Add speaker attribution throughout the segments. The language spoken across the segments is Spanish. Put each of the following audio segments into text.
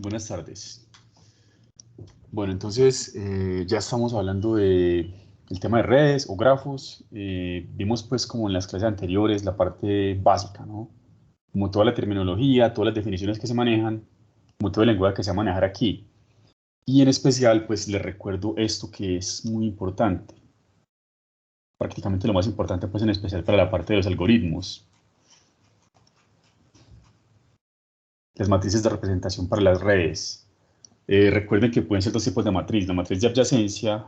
Speaker 1: Buenas tardes. Bueno, entonces ya estamos hablando de el tema de redes o grafos. Vimos pues como en las clases anteriores la parte básica, ¿no? Como toda la terminología, todas las definiciones que se manejan, como todo el lenguaje que se va a manejar aquí. Y en especial pues les recuerdo esto que es muy importante, prácticamente lo más importante pues en especial para la parte de los algoritmos, las matrices de representación para las redes. Recuerden que pueden ser dos tipos de matriz, la matriz de adyacencia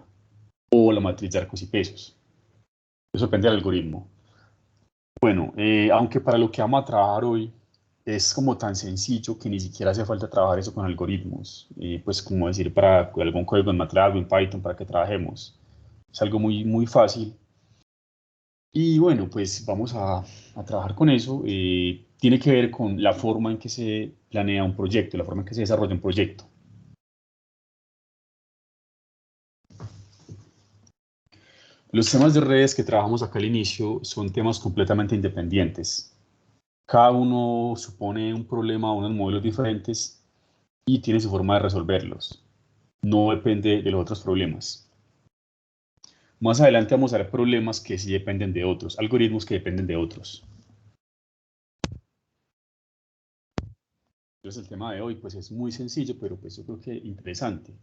Speaker 1: o la matriz de arcos y pesos. Eso depende del algoritmo. Bueno, aunque para lo que vamos a trabajar hoy es como tan sencillo que ni siquiera hace falta trabajar eso con algoritmos. Pues como decir para algún código en MATLAB o en Python para que trabajemos. Es algo muy, muy fácil. Y bueno, pues vamos a trabajar con eso. Tiene que ver con la forma en que se planea un proyecto, la forma en que se desarrolla un proyecto. Los temas de redes que trabajamos acá al inicio son temas completamente independientes. Cada uno supone un problema, unos modelos diferentes y tiene su forma de resolverlos. No depende de los otros problemas. Más adelante vamos a ver problemas que sí dependen de otros, algoritmos que dependen de otros. Entonces el tema de hoy pues es muy sencillo, pero pues yo creo que interesante.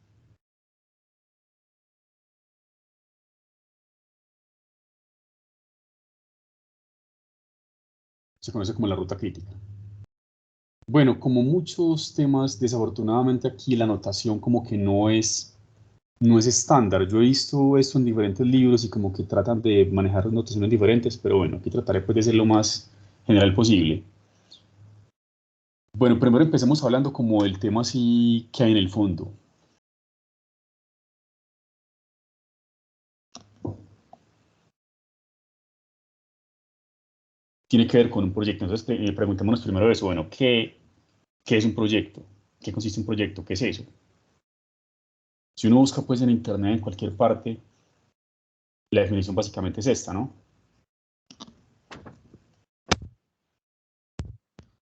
Speaker 1: Se conoce como la ruta crítica. Bueno, como muchos temas, desafortunadamente aquí la notación como que no es estándar. Yo he visto esto en diferentes libros y como que tratan de manejar notaciones diferentes, pero bueno, aquí trataré pues de ser lo más general posible. Bueno, primero empecemos hablando como del tema así que hay en el fondo. Tiene que ver con un proyecto. Entonces, preguntémonos primero eso. Bueno, ¿qué es un proyecto? ¿Qué consiste un proyecto? ¿Qué es eso? Si uno busca pues en internet, en cualquier parte, la definición básicamente es esta, ¿no?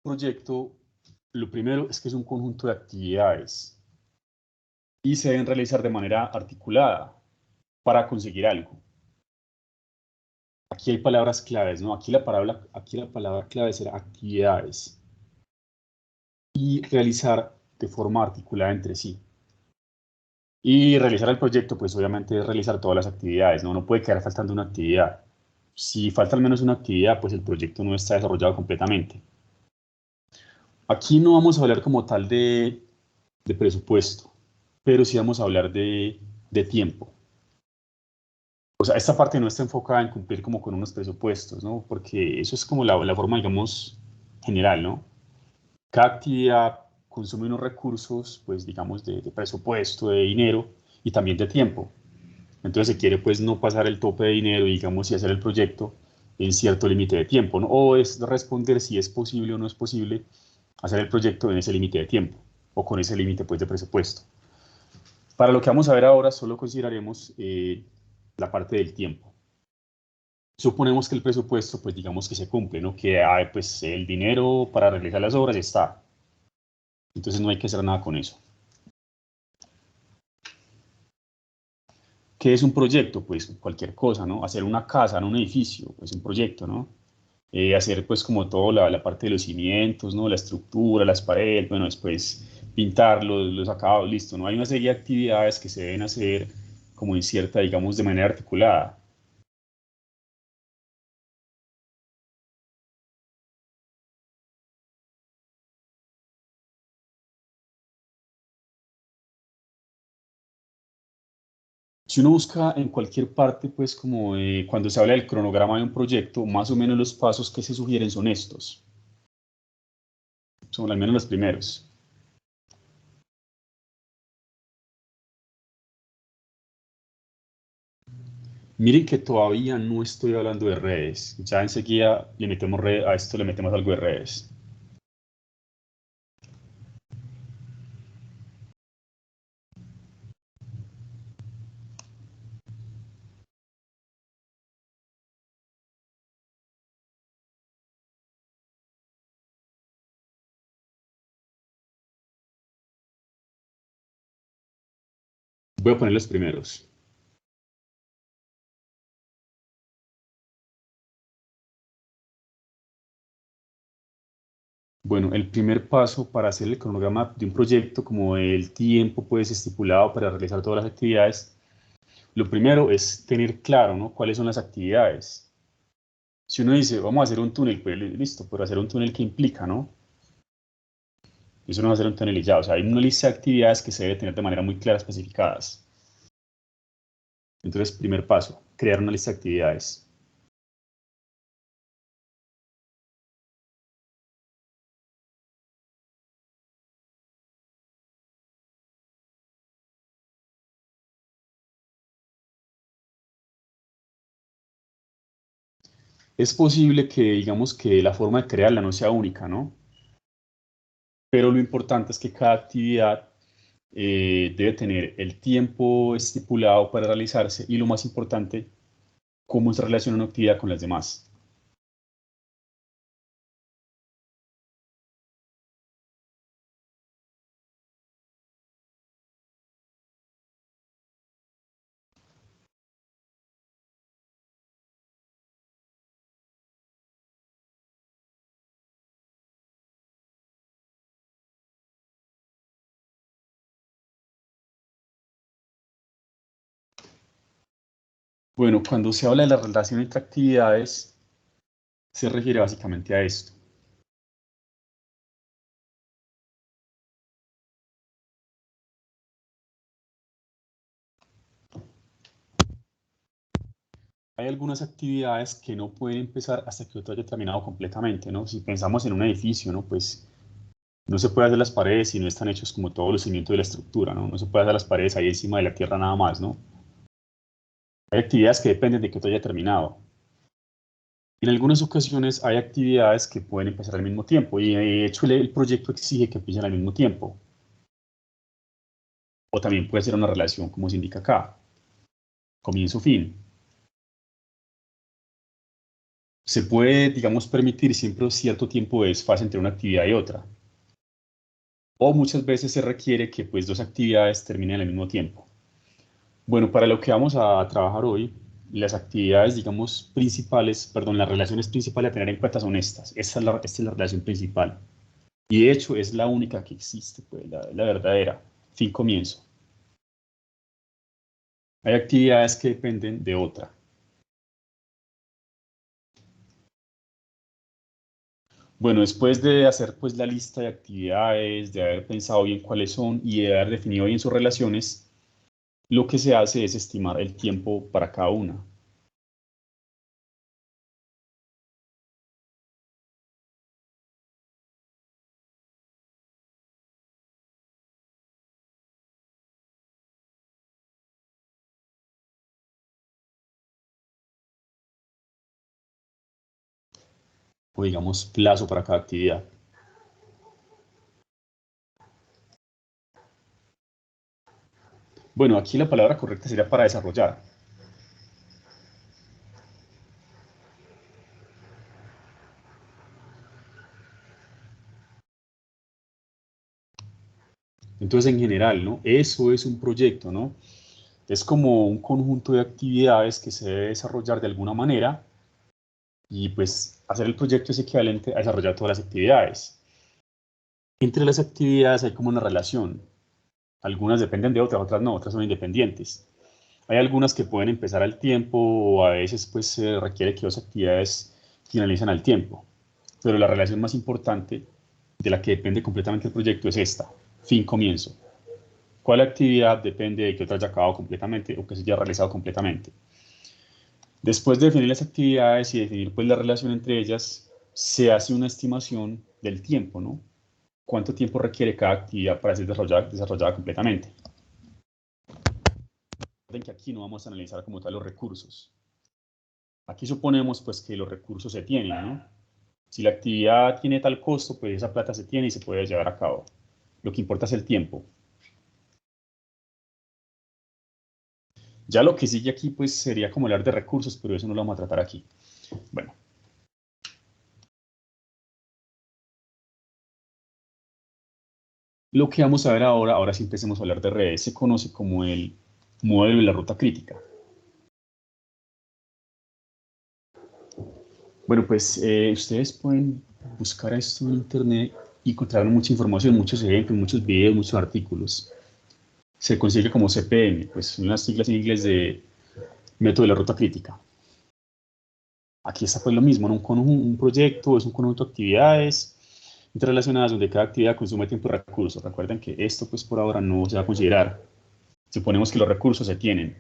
Speaker 1: Proyecto, lo primero es que es un conjunto de actividades y se deben realizar de manera articulada para conseguir algo. Aquí hay palabras claves, ¿no? Aquí la palabra clave será actividades y realizar de forma articulada entre sí. Y realizar el proyecto, pues obviamente es realizar todas las actividades, ¿no? No puede quedar faltando una actividad. Si falta al menos una actividad, pues el proyecto no está desarrollado completamente. Aquí no vamos a hablar como tal de presupuesto, pero sí vamos a hablar de tiempo. O sea, esta parte no está enfocada en cumplir como con unos presupuestos, ¿no? Porque eso es como la forma, digamos, general, ¿no? Cada actividad consume unos recursos, pues digamos, de presupuesto, de dinero y también de tiempo. Entonces se quiere pues no pasar el tope de dinero, digamos, y hacer el proyecto en cierto límite de tiempo, ¿no? O es responder si es posible o no es posible hacer el proyecto en ese límite de tiempo o con ese límite pues de presupuesto. Para lo que vamos a ver ahora solo consideraremos la parte del tiempo. Suponemos que el presupuesto pues digamos que se cumple, ¿no? Que hay pues el dinero para realizar las obras está. Entonces no hay que hacer nada con eso. ¿Qué es un proyecto? Pues cualquier cosa, ¿no? Hacer una casa, no un edificio, pues un proyecto, ¿no? Hacer pues como todo la parte de los cimientos, ¿no? La estructura, las paredes, bueno, después pintar los acabados, listo, ¿no? Hay una serie de actividades que se deben hacer como en cierta, digamos, de manera articulada. Si uno busca en cualquier parte, pues como cuando se habla del cronograma de un proyecto, más o menos los pasos que se sugieren son estos, son al menos los primeros. Miren que todavía no estoy hablando de redes, ya enseguida le metemos a esto le metemos algo de redes. Voy a poner los primeros. Bueno, el primer paso para hacer el cronograma de un proyecto, como el tiempo pues estipulado para realizar todas las actividades, lo primero es tener claro, ¿no?, cuáles son las actividades. Si uno dice, vamos a hacer un túnel, pues listo, pero hacer un túnel, ¿qué implica, no? Eso no va a ser un túnel y ya, o sea, hay una lista de actividades que se debe tener de manera muy clara especificadas. Entonces, primer paso, crear una lista de actividades. Es posible que digamos que la forma de crearla no sea única, ¿no? Pero lo importante es que cada actividad debe tener el tiempo estipulado para realizarse y lo más importante, cómo se relaciona una actividad con las demás. Bueno, cuando se habla de la relación entre actividades, se refiere básicamente a esto. Hay algunas actividades que no pueden empezar hasta que otro haya terminado completamente, ¿no? Si pensamos en un edificio, ¿no? Pues no se puede hacer las paredes si no están hechos como todos los cimientos de la estructura, ¿no? No se puede hacer las paredes ahí encima de la tierra nada más, ¿no? Hay actividades que dependen de que otro haya terminado. En algunas ocasiones hay actividades que pueden empezar al mismo tiempo y de hecho el proyecto exige que empiecen al mismo tiempo. O también puede ser una relación como se indica acá, comienzo-fin. Se puede, digamos, permitir siempre cierto tiempo de desfase entre una actividad y otra. O muchas veces se requiere que pues dos actividades terminen al mismo tiempo. Bueno, para lo que vamos a trabajar hoy, las actividades, digamos, principales, perdón, las relaciones principales a tener en cuenta son estas. Esta es la relación principal. Y de hecho es la única que existe, pues, la verdadera, fin-comienzo. Hay actividades que dependen de otra. Bueno, después de hacer pues la lista de actividades, de haber pensado bien cuáles son y de haber definido bien sus relaciones, lo que se hace es estimar el tiempo para cada una. O digamos plazo para cada actividad. Bueno, aquí la palabra correcta sería para desarrollar. Entonces, en general, ¿no? Eso es un proyecto, ¿no? Es como un conjunto de actividades que se debe desarrollar de alguna manera y pues hacer el proyecto es equivalente a desarrollar todas las actividades. Entre las actividades hay como una relación. Algunas dependen de otras, otras no, otras son independientes. Hay algunas que pueden empezar al tiempo o a veces pues se requiere que dos actividades finalicen al tiempo. Pero la relación más importante de la que depende completamente el proyecto es esta, fin-comienzo. ¿Cuál actividad depende de que otra haya acabado completamente o que se haya realizado completamente? Después de definir las actividades y definir pues la relación entre ellas, se hace una estimación del tiempo, ¿no? ¿Cuánto tiempo requiere cada actividad para ser desarrollada completamente? Recuerden que aquí no vamos a analizar como tal los recursos. Aquí suponemos pues que los recursos se tienen, ¿no? Si la actividad tiene tal costo, pues esa plata se tiene y se puede llevar a cabo. Lo que importa es el tiempo. Ya lo que sigue aquí pues sería como hablar de recursos, pero eso no lo vamos a tratar aquí. Bueno, lo que vamos a ver ahora sí empecemos a hablar de redes, se conoce como el modelo de la ruta crítica. Bueno, pues ustedes pueden buscar esto en internet y encontrar mucha información, muchos ejemplos, muchos videos, muchos artículos. Se consigue como CPM, pues son las siglas en inglés de método de la ruta crítica. Aquí está pues lo mismo, ¿no? Un proyecto es un conjunto de actividades interrelacionadas donde cada actividad consume tiempo y recursos. Recuerden que esto pues por ahora no se va a considerar. Suponemos que los recursos se tienen.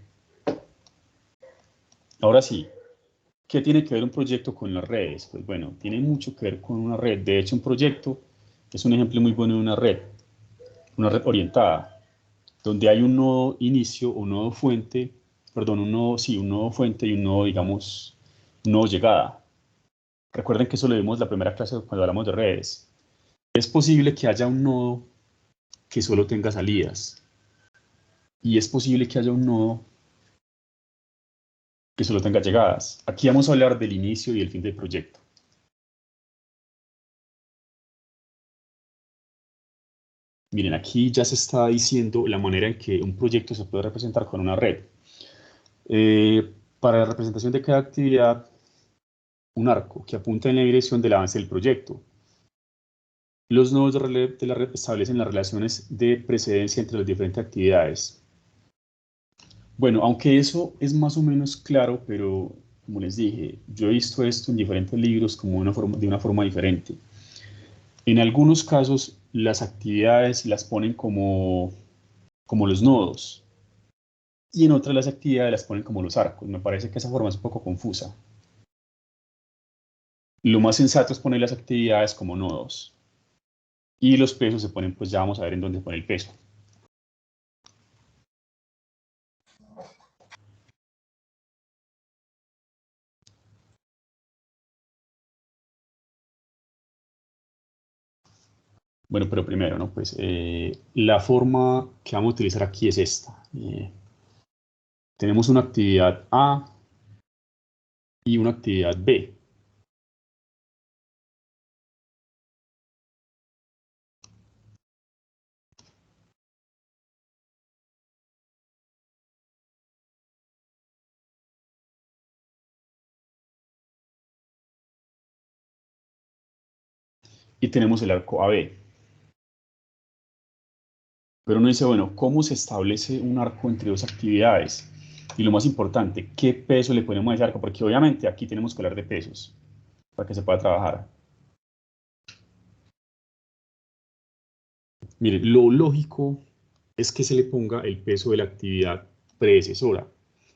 Speaker 1: Ahora sí, ¿qué tiene que ver un proyecto con las redes? Pues bueno, tiene mucho que ver con una red. De hecho, un proyecto es un ejemplo muy bueno de una red orientada, donde hay un nodo inicio, un nodo fuente, perdón, un nodo fuente y un nodo, digamos, un nodo llegada. Recuerden que eso lo vimos en la primera clase cuando hablamos de redes. Es posible que haya un nodo que solo tenga salidas. Y es posible que haya un nodo que solo tenga llegadas. Aquí vamos a hablar del inicio y el fin del proyecto. Miren, aquí ya se está diciendo la manera en que un proyecto se puede representar con una red. Para la representación de cada actividad, un arco que apunta en la dirección del avance del proyecto. Los nodos de la red establecen las relaciones de precedencia entre las diferentes actividades. Bueno, aunque eso es más o menos claro, pero como les dije, yo he visto esto en diferentes libros como de una forma diferente. En algunos casos, las actividades las ponen como los nodos, y en otras las actividades las ponen como los arcos. Me parece que esa forma es un poco confusa. Lo más sensato es poner las actividades como nodos. Y los pesos se ponen, pues ya vamos a ver en dónde pone el peso. Bueno, pero primero, ¿no? Pues la forma que vamos a utilizar aquí es esta. Tenemos una actividad A y una actividad B. Y tenemos el arco AB. Pero uno dice, bueno, ¿cómo se establece un arco entre dos actividades? Y lo más importante, ¿qué peso le ponemos a ese arco? Porque obviamente aquí tenemos que hablar de pesos para que se pueda trabajar. Mire, lo lógico es que se le ponga el peso de la actividad predecesora.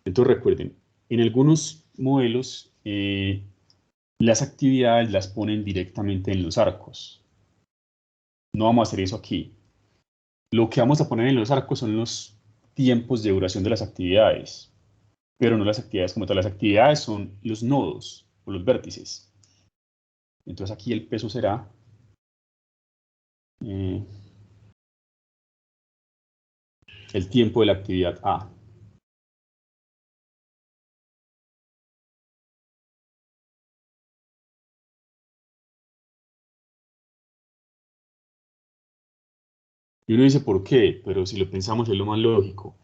Speaker 1: Entonces recuerden, en algunos modelos las actividades las ponen directamente en los arcos. No vamos a hacer eso aquí. Lo que vamos a poner en los arcos son los tiempos de duración de las actividades, pero no las actividades como tal. Las actividades son los nodos o los vértices. Entonces aquí el peso será el tiempo de la actividad A. Y uno dice, ¿por qué? Pero si lo pensamos es lo más lógico.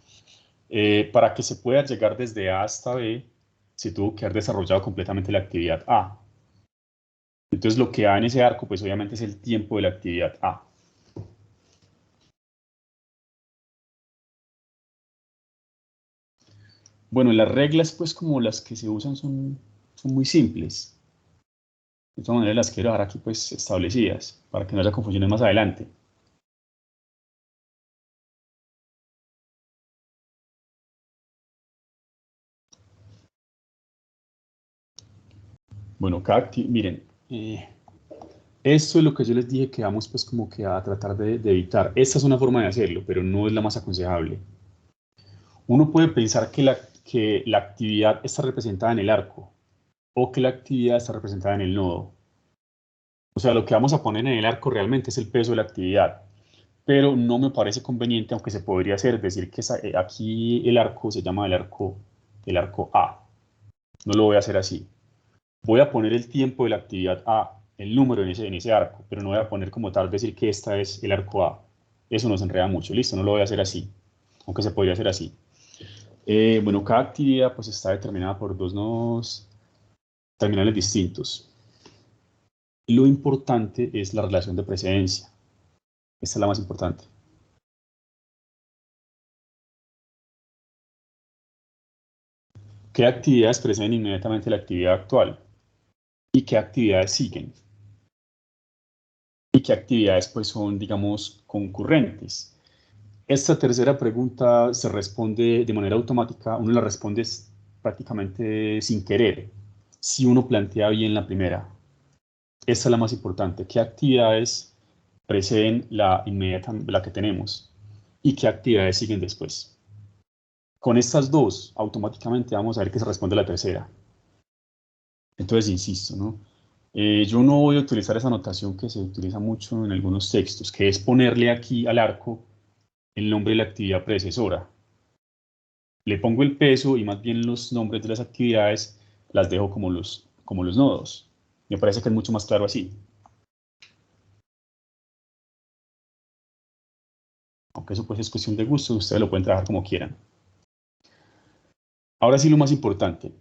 Speaker 1: Para que se pueda llegar desde A hasta B, se tuvo que haber desarrollado completamente la actividad A. Entonces lo que da en ese arco, pues obviamente es el tiempo de la actividad A. Bueno, las reglas, pues como las que se usan son muy simples. De todas maneras las quiero dejar aquí pues establecidas, para que no haya confusiones más adelante. Bueno, miren, esto es lo que yo les dije que vamos pues como que a tratar de evitar. Esta es una forma de hacerlo, pero no es la más aconsejable. Uno puede pensar que la actividad está representada en el arco o que la actividad está representada en el nodo. O sea, lo que vamos a poner en el arco realmente es el peso de la actividad, pero no me parece conveniente, aunque se podría hacer, decir que aquí el arco se llama el arco A. No lo voy a hacer así. Voy a poner el tiempo de la actividad A, el número en ese arco, pero no voy a poner como tal decir que es el arco A. Eso nos enreda mucho, listo, no lo voy a hacer así, aunque se podría hacer así. Bueno, cada actividad pues está determinada por dos nodos terminales distintos. Lo importante es la relación de precedencia. Esta es la más importante. ¿Qué actividades preceden inmediatamente la actividad actual? ¿Y qué actividades siguen? ¿Y qué actividades pues son, digamos, concurrentes? Esta tercera pregunta se responde de manera automática, uno la responde prácticamente sin querer, si uno plantea bien la primera. Esta es la más importante. ¿Qué actividades preceden la inmediata, la que tenemos? ¿Y qué actividades siguen después? Con estas dos, automáticamente vamos a ver que se responde la tercera. Entonces, insisto, ¿no? Yo no voy a utilizar esa notación que se utiliza mucho en algunos textos, que es ponerle aquí al arco el nombre de la actividad predecesora. Le pongo el peso y más bien los nombres de las actividades las dejo como los nodos. Me parece que es mucho más claro así. Aunque eso pues es cuestión de gusto, ustedes lo pueden trabajar como quieran. Ahora sí lo más importante.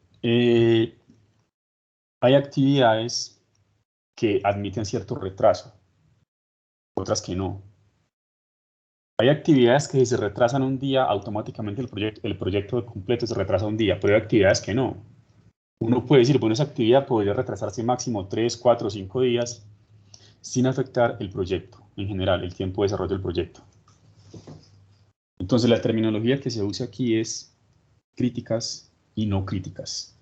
Speaker 1: Hay actividades que admiten cierto retraso, otras que no. Hay actividades que si se retrasan un día, automáticamente el proyecto completo se retrasa un día, pero hay actividades que no. Uno puede decir, bueno, esa actividad podría retrasarse máximo 3, 4, 5 días sin afectar el proyecto, en general, el tiempo de desarrollo del proyecto. Entonces, la terminología que se usa aquí es críticas y no críticas.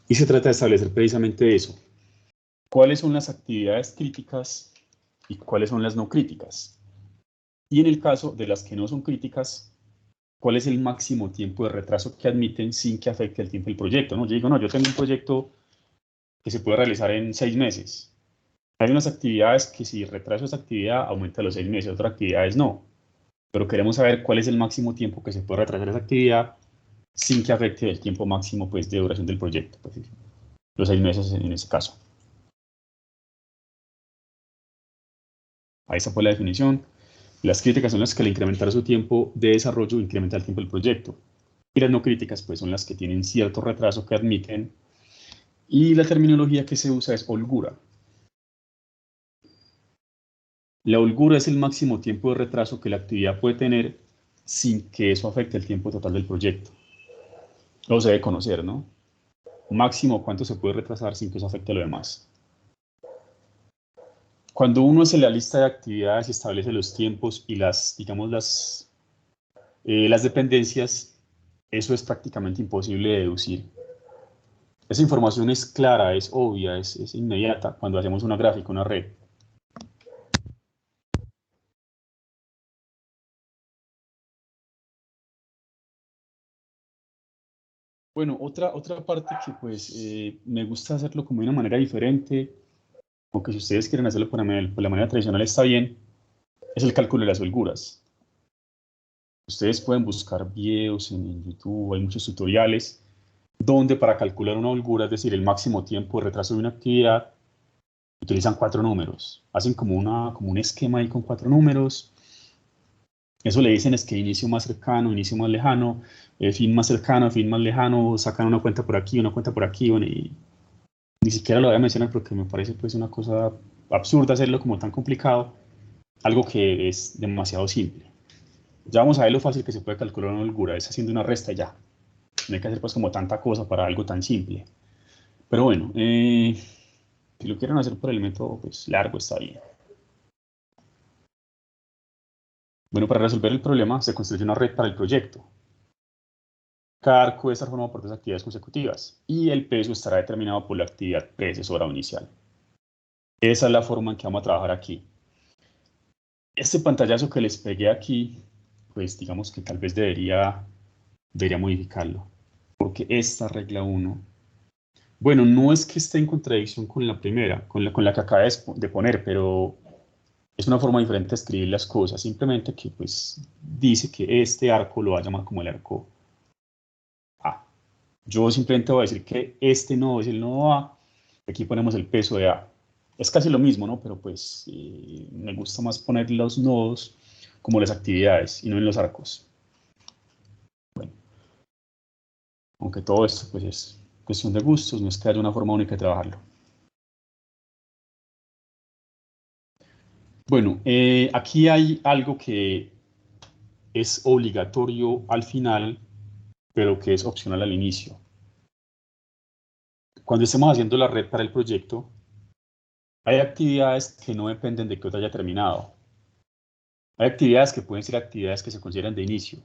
Speaker 1: Y se trata de establecer precisamente eso. ¿Cuáles son las actividades críticas y cuáles son las no críticas? Y en el caso de las que no son críticas, ¿cuál es el máximo tiempo de retraso que admiten sin que afecte el tiempo del proyecto? ¿No? Yo digo, no, yo tengo un proyecto que se puede realizar en 6 meses. Hay unas actividades que si retraso esa actividad aumenta los 6 meses, otras actividades no. Pero queremos saber cuál es el máximo tiempo que se puede retrasar esa actividad sin que afecte el tiempo máximo pues, de duración del proyecto, pues, los 6 meses en ese caso. Ahí esa fue la definición. Las críticas son las que al incrementar su tiempo de desarrollo incrementa el tiempo del proyecto. Y las no críticas pues, son las que tienen cierto retraso que admiten. Y la terminología que se usa es holgura. La holgura es el máximo tiempo de retraso que la actividad puede tener sin que eso afecte el tiempo total del proyecto. Lo se debe conocer, ¿no? Máximo cuánto se puede retrasar sin que eso afecte a lo demás. Cuando uno hace la lista de actividades y establece los tiempos y digamos, las dependencias, eso es prácticamente imposible de deducir. Esa información es clara, es obvia, es inmediata cuando hacemos una gráfica, una red. Bueno, otra parte que pues me gusta hacerlo como de una manera diferente, aunque si ustedes quieren hacerlo por la manera tradicional está bien, es el cálculo de las holguras. Ustedes pueden buscar videos en YouTube, hay muchos tutoriales, donde para calcular una holgura, es decir, el máximo tiempo de retraso de una actividad, utilizan 4 números. Hacen como un esquema ahí con 4 números. Eso le dicen es que inicio más cercano, inicio más lejano, fin más cercano, fin más lejano, sacan una cuenta por aquí, una cuenta por aquí, bueno, y ni siquiera lo voy a mencionar porque me parece pues una cosa absurda hacerlo como tan complicado, algo que es demasiado simple. Ya vamos a ver lo fácil que se puede calcular una holgura, es haciendo una resta ya. No hay que hacer pues como tanta cosa para algo tan simple. Pero bueno, si lo quieren hacer por el método pues largo está bien. Bueno, para resolver el problema se construye una red para el proyecto. Cada arco debe estar formado por 2 actividades consecutivas y el peso estará determinado por la actividad predecesora o inicial. Esa es la forma en que vamos a trabajar aquí. Este pantallazo que les pegué aquí, pues digamos que tal vez debería debería modificarlo. Porque esta regla 1, bueno, no es que esté en contradicción con la primera, con la que acaba de poner, pero es una forma diferente de escribir las cosas. Simplemente que pues dice que este arco lo va a llamar como el arco A. Yo simplemente voy a decir que este nodo es el nodo A. Aquí ponemos el peso de A. Es casi lo mismo, ¿no? Pero pues me gusta más poner los nodos como las actividades y no en los arcos. Bueno, aunque todo esto pues es cuestión de gustos, no es que haya una forma única de trabajarlo. Bueno, aquí hay algo que es obligatorio al final, pero que es opcional al inicio. Cuando estemos haciendo la red para el proyecto, hay actividades que no dependen de que otra haya terminado. Hay actividades que pueden ser actividades que se consideran de inicio.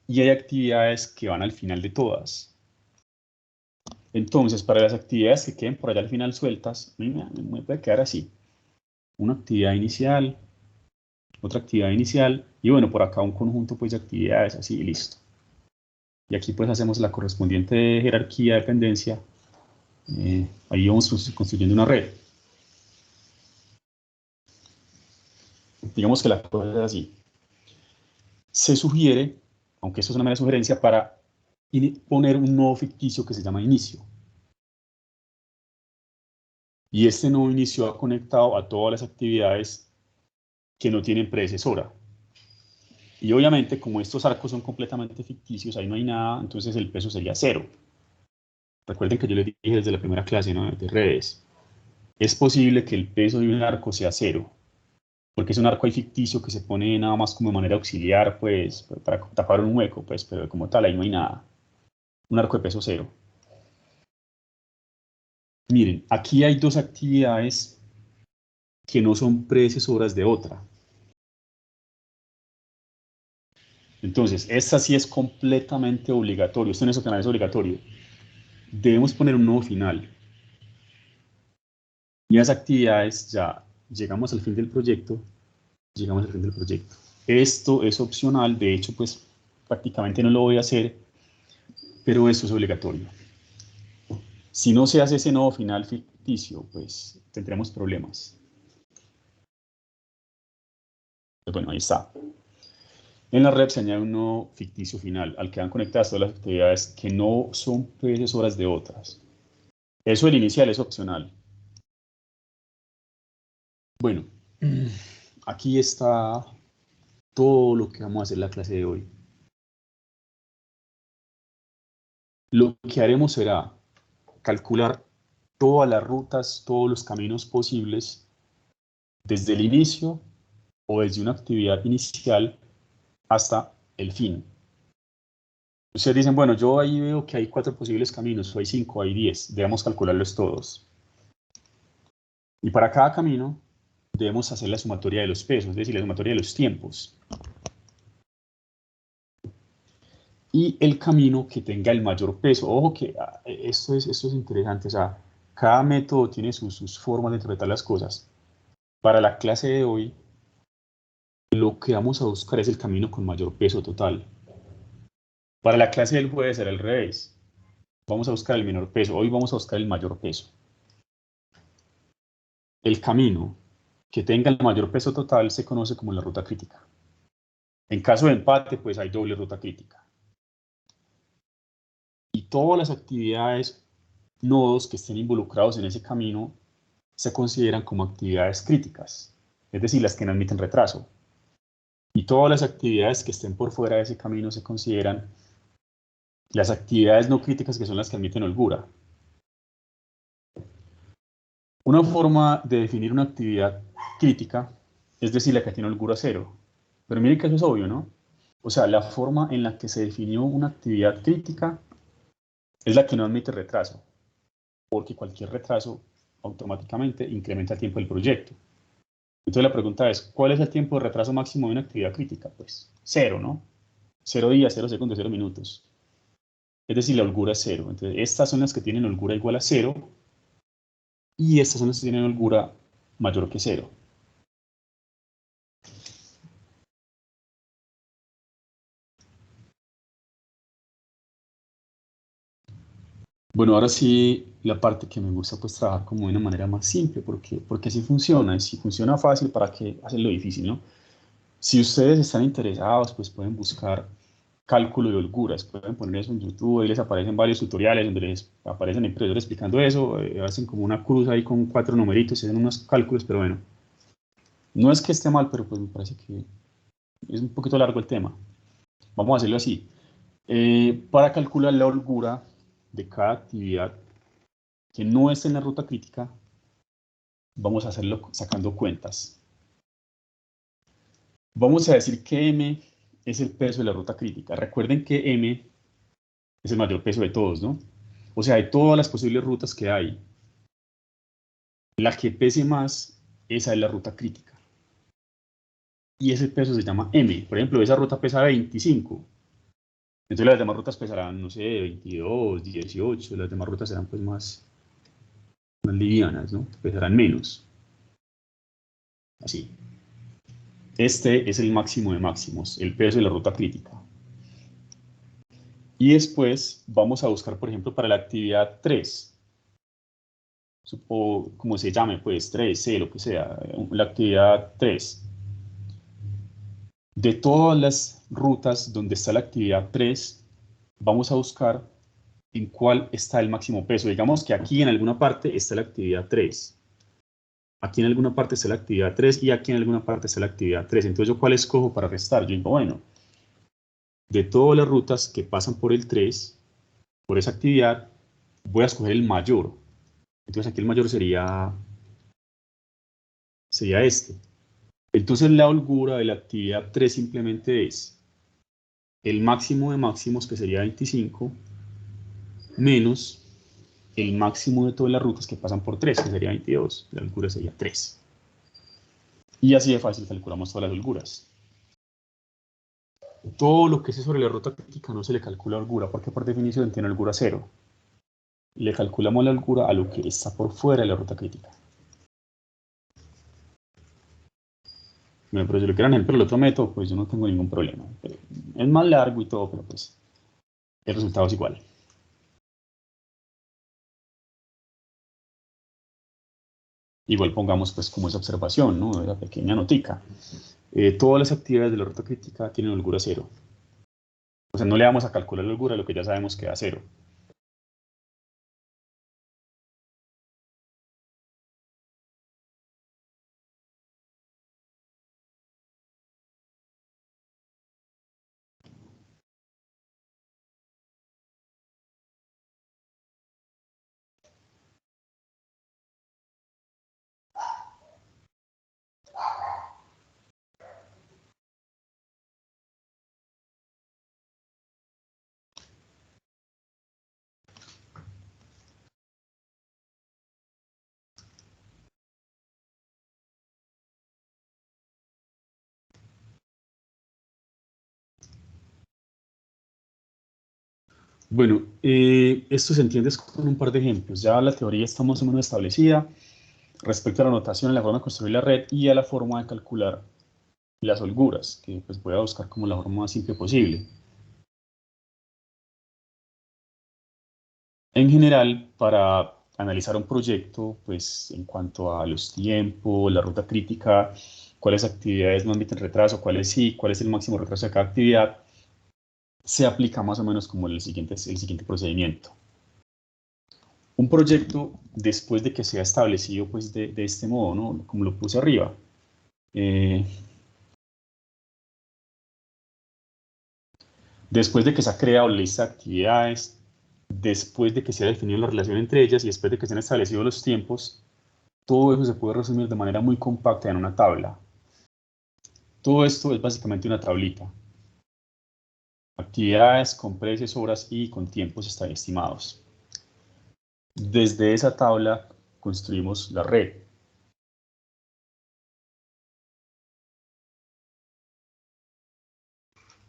Speaker 1: Y hay actividades que van al final de todas. Entonces, para las actividades que queden por allá al final sueltas, me puede quedar así. Una actividad inicial, otra actividad inicial, y bueno, por acá un conjunto pues, de actividades, así, y listo. Y aquí pues hacemos la correspondiente jerarquía de dependencia. Ahí vamos construyendo una red. Digamos que la cosa es así. Se sugiere, aunque esto es una mera sugerencia, para poner un nodo ficticio que se llama inicio. Y este nodo inicio va conectado a todas las actividades que no tienen predecesora. Y obviamente, como estos arcos son completamente ficticios, ahí no hay nada, entonces el peso sería 0. Recuerden que yo les dije desde la primera clase, ¿no?, de redes. Es posible que el peso de un arco sea 0, porque es un arco ahí ficticio que se pone nada más como de manera auxiliar, pues, para tapar un hueco, pues, pero como tal, ahí no hay nada. Un arco de peso 0. Miren, aquí hay dos actividades que no son predecesoras de otra. Entonces, esta sí es completamente obligatorio. Esto en eso canal es obligatorio. Debemos poner un nodo final. Y las actividades ya llegamos al fin del proyecto. Llegamos al fin del proyecto. Esto es opcional. De hecho, pues prácticamente no lo voy a hacer. Pero esto es obligatorio. Si no se hace ese nodo final ficticio, pues tendremos problemas. Pues bueno, ahí está. En la red se añade un nodo ficticio final, al que van conectadas todas las actividades que no son predecesoras de otras. Eso el inicial es opcional. Bueno, aquí está todo lo que vamos a hacer en la clase de hoy. Lo que haremos será calcular todas las rutas, todos los caminos posibles desde el inicio o desde una actividad inicial hasta el fin. Ustedes dicen, bueno, yo ahí veo que hay 4 posibles caminos, o hay 5, o hay 10, debemos calcularlos todos. Y para cada camino debemos hacer la sumatoria de los pesos, es decir, la sumatoria de los tiempos. Y el camino que tenga el mayor peso. Ojo que esto es interesante, o sea, cada método tiene sus formas de interpretar las cosas. Para la clase de hoy, lo que vamos a buscar es el camino con mayor peso total. Para la clase del jueves será al revés. Vamos a buscar el menor peso, hoy vamos a buscar el mayor peso. El camino que tenga el mayor peso total se conoce como la ruta crítica. En caso de empate, pues hay doble ruta crítica. Y todas las actividades, nodos que estén involucrados en ese camino, se consideran como actividades críticas, es decir, las que no admiten retraso. Y todas las actividades que estén por fuera de ese camino se consideran las actividades no críticas, que son las que admiten holgura. Una forma de definir una actividad crítica es decir, la que tiene holgura 0. Pero miren que eso es obvio, ¿no? O sea, la forma en la que se definió una actividad crítica es la que no admite retraso, porque cualquier retraso automáticamente incrementa el tiempo del proyecto. Entonces la pregunta es, ¿cuál es el tiempo de retraso máximo de una actividad crítica? Pues 0, ¿no? 0 días, 0 segundos, 0 minutos. Es decir, la holgura es 0. Entonces, estas son las que tienen holgura igual a 0 y estas son las que tienen holgura mayor que 0. Bueno, ahora sí, la parte que me gusta pues trabajar como de una manera más simple, porque así funciona, y si funciona fácil, ¿para qué hacerlo difícil, no? Si ustedes están interesados, pues pueden buscar cálculo de holguras, pueden poner eso en YouTube, ahí les aparecen varios tutoriales donde les aparecen el profesor explicando eso, hacen como una cruz ahí con 4 numeritos y hacen unos cálculos, pero bueno, no es que esté mal, pero pues me parece que es un poquito largo el tema. Vamos a hacerlo así. Para calcular la holgura de cada actividad que no esté en la ruta crítica, vamos a hacerlo sacando cuentas. Vamos a decir que M es el peso de la ruta crítica. Recuerden que M es el mayor peso de todos, ¿no? O sea, de todas las posibles rutas que hay, la que pese más, esa es la ruta crítica. Y ese peso se llama M. Por ejemplo, esa ruta pesa 25. Entonces las demás rutas pesarán, no sé, 22, 18. Las demás rutas serán pues más livianas, ¿no? Pesarán menos. Así. Este es el máximo de máximos, el peso de la ruta crítica. Y después vamos a buscar, por ejemplo, para la actividad 3, o como se llame, pues 3C, lo que sea, la actividad 3. De todas las rutas donde está la actividad 3, vamos a buscar en cuál está el máximo peso. Digamos que aquí en alguna parte está la actividad 3. Aquí en alguna parte está la actividad 3 y aquí en alguna parte está la actividad 3. Entonces, ¿yo cuál escojo para restar? Yo digo, bueno, de todas las rutas que pasan por el 3, por esa actividad, voy a escoger el mayor. Entonces aquí el mayor sería este. Entonces la holgura de la actividad 3 simplemente es el máximo de máximos, que sería 25, menos el máximo de todas las rutas que pasan por 3, que sería 22. La holgura sería 3. Y así de fácil calculamos todas las holguras. Todo lo que es sobre la ruta crítica no se le calcula holgura, porque por definición tiene holgura 0. Le calculamos la holgura a lo que está por fuera de la ruta crítica. Bueno, pero si lo quieren ejemplo el otro método, pues yo no tengo ningún problema. Es más largo y todo, pero pues el resultado es igual. Igual pongamos pues como esa observación, ¿no? Esa pequeña notica. Todas las actividades de la ruta crítica tienen holgura 0. O sea, no le vamos a calcular la holgura, lo que ya sabemos que da 0. Bueno, esto se entiende con un par de ejemplos. Ya la teoría está más o menos establecida respecto a la notación, a la forma de construir la red y a la forma de calcular las holguras, que pues voy a buscar como la forma más simple posible. En general, para analizar un proyecto, pues en cuanto a los tiempos, la ruta crítica, cuáles actividades no admiten retraso, cuáles sí, cuál es el máximo retraso de cada actividad, se aplica más o menos como el siguiente procedimiento. Un proyecto, después de que sea establecido pues de este modo, ¿no? Como lo puse arriba, después de que se ha creado la lista de actividades, después de que se ha definido la relación entre ellas y después de que se han establecido los tiempos, todo eso se puede resumir de manera muy compacta en una tabla. Todo esto es básicamente una tablita. Actividades con precios, horas y con tiempos estimados. Desde esa tabla construimos la red.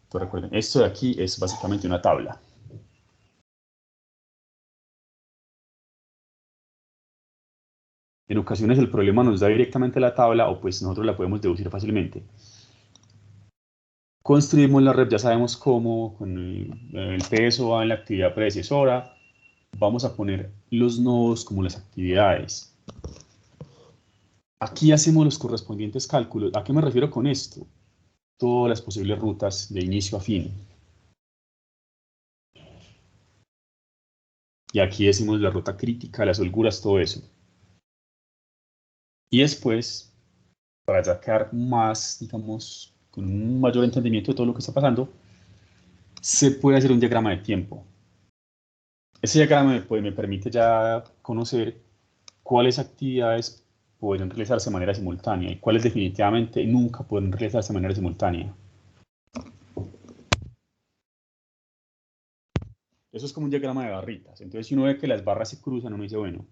Speaker 1: Entonces recuerden, esto de aquí es básicamente una tabla. En ocasiones el problema nos da directamente la tabla o pues nosotros la podemos deducir fácilmente. Construimos la red, ya sabemos cómo, con el peso va en la actividad predecesora, vamos a poner los nodos como las actividades. Aquí hacemos los correspondientes cálculos. ¿A qué me refiero con esto? Todas las posibles rutas de inicio a fin. Y aquí decimos la ruta crítica, las holguras, todo eso. Y después, para ya quedar más, digamos, con un mayor entendimiento de todo lo que está pasando, se puede hacer un diagrama de tiempo. Ese diagrama me permite ya conocer cuáles actividades pueden realizarse de manera simultánea y cuáles definitivamente nunca pueden realizarse de manera simultánea. Eso es como un diagrama de barritas. Entonces, si uno ve que las barras se cruzan, uno dice, bueno,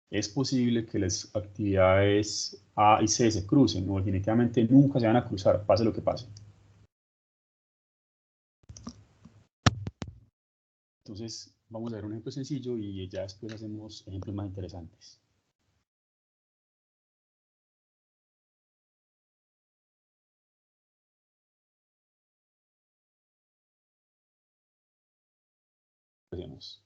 Speaker 1: es posible que las actividades A y C se crucen, o definitivamente nunca se van a cruzar, pase lo que pase. Entonces, vamos a ver un ejemplo sencillo y ya después hacemos ejemplos más interesantes. Empecemos.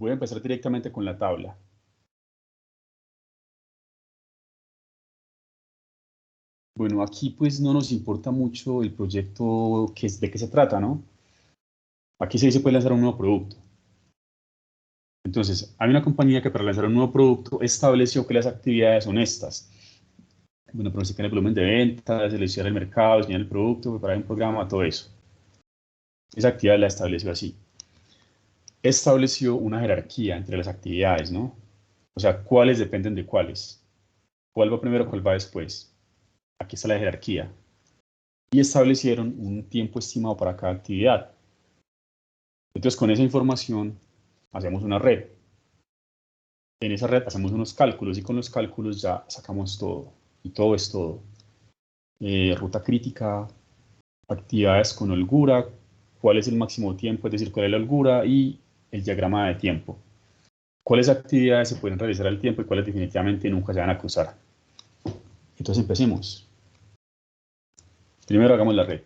Speaker 1: Voy a empezar directamente con la tabla. Bueno, aquí pues no nos importa mucho el proyecto de qué se trata, ¿no? Aquí se dice puede lanzar un nuevo producto. Entonces, hay una compañía que para lanzar un nuevo producto estableció que las actividades son estas. Bueno, pronosticar el volumen de ventas, seleccionar el mercado, diseñar el producto, preparar un programa, todo eso. Esa actividad la estableció así. Estableció una jerarquía entre las actividades, ¿no? O sea, cuáles dependen de cuáles. ¿Cuál va primero, cuál va después? Aquí está la jerarquía. Y establecieron un tiempo estimado para cada actividad. Entonces, con esa información, hacemos una red. En esa red hacemos unos cálculos y con los cálculos ya sacamos todo. Y todo es todo. Ruta crítica, actividades con holgura, cuál es el máximo tiempo, es decir, cuál es la holgura y el diagrama de tiempo. ¿Cuáles actividades se pueden realizar al tiempo y cuáles definitivamente nunca se van a cruzar? Entonces empecemos. Primero hagamos la red.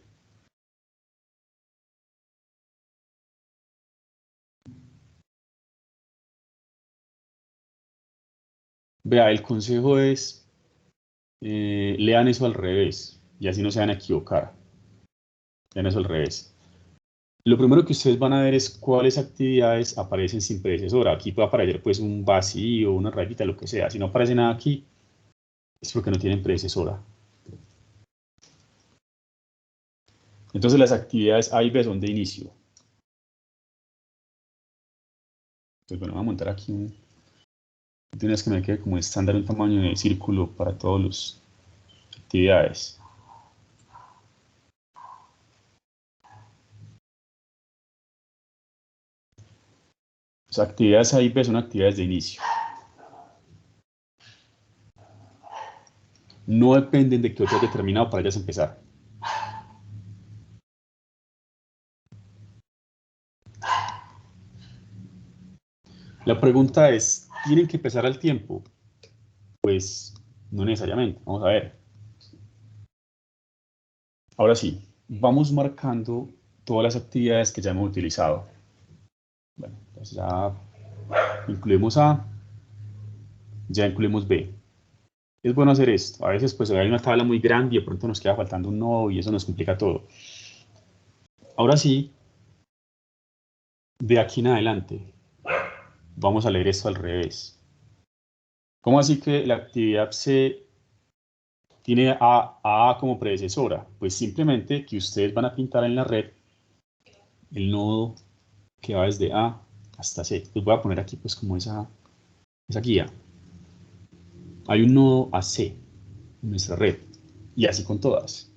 Speaker 1: Vea, el consejo es, lean eso al revés y así no se van a equivocar. Lean eso al revés. Lo primero que ustedes van a ver es cuáles actividades aparecen sin predecesora. Aquí puede aparecer pues un vacío, una rayita, lo que sea. Si no aparece nada aquí, es porque no tienen predecesora. Entonces las actividades A y B son de inicio. Pues bueno, voy a montar aquí de una vez que me quede como estándar un tamaño de círculo para todas las actividades. Las actividades A y B son actividades de inicio. No dependen de que otro determinado para ellas empezar. La pregunta es, ¿tienen que empezar al tiempo? Pues no necesariamente. Vamos a ver. Ahora sí, vamos marcando todas las actividades que ya hemos utilizado. Bueno, entonces ya incluimos A, ya incluimos B. Es bueno hacer esto. A veces pues hay una tabla muy grande y de pronto nos queda faltando un nodo y eso nos complica todo. Ahora sí, de aquí en adelante, vamos a leer esto al revés. ¿Cómo así que la actividad C tiene a A como predecesora? Pues simplemente que ustedes van a pintar en la red el nodo que va desde A hasta C. Les voy a poner aquí pues como esa guía. Hay un nodo AC en nuestra red y así con todas.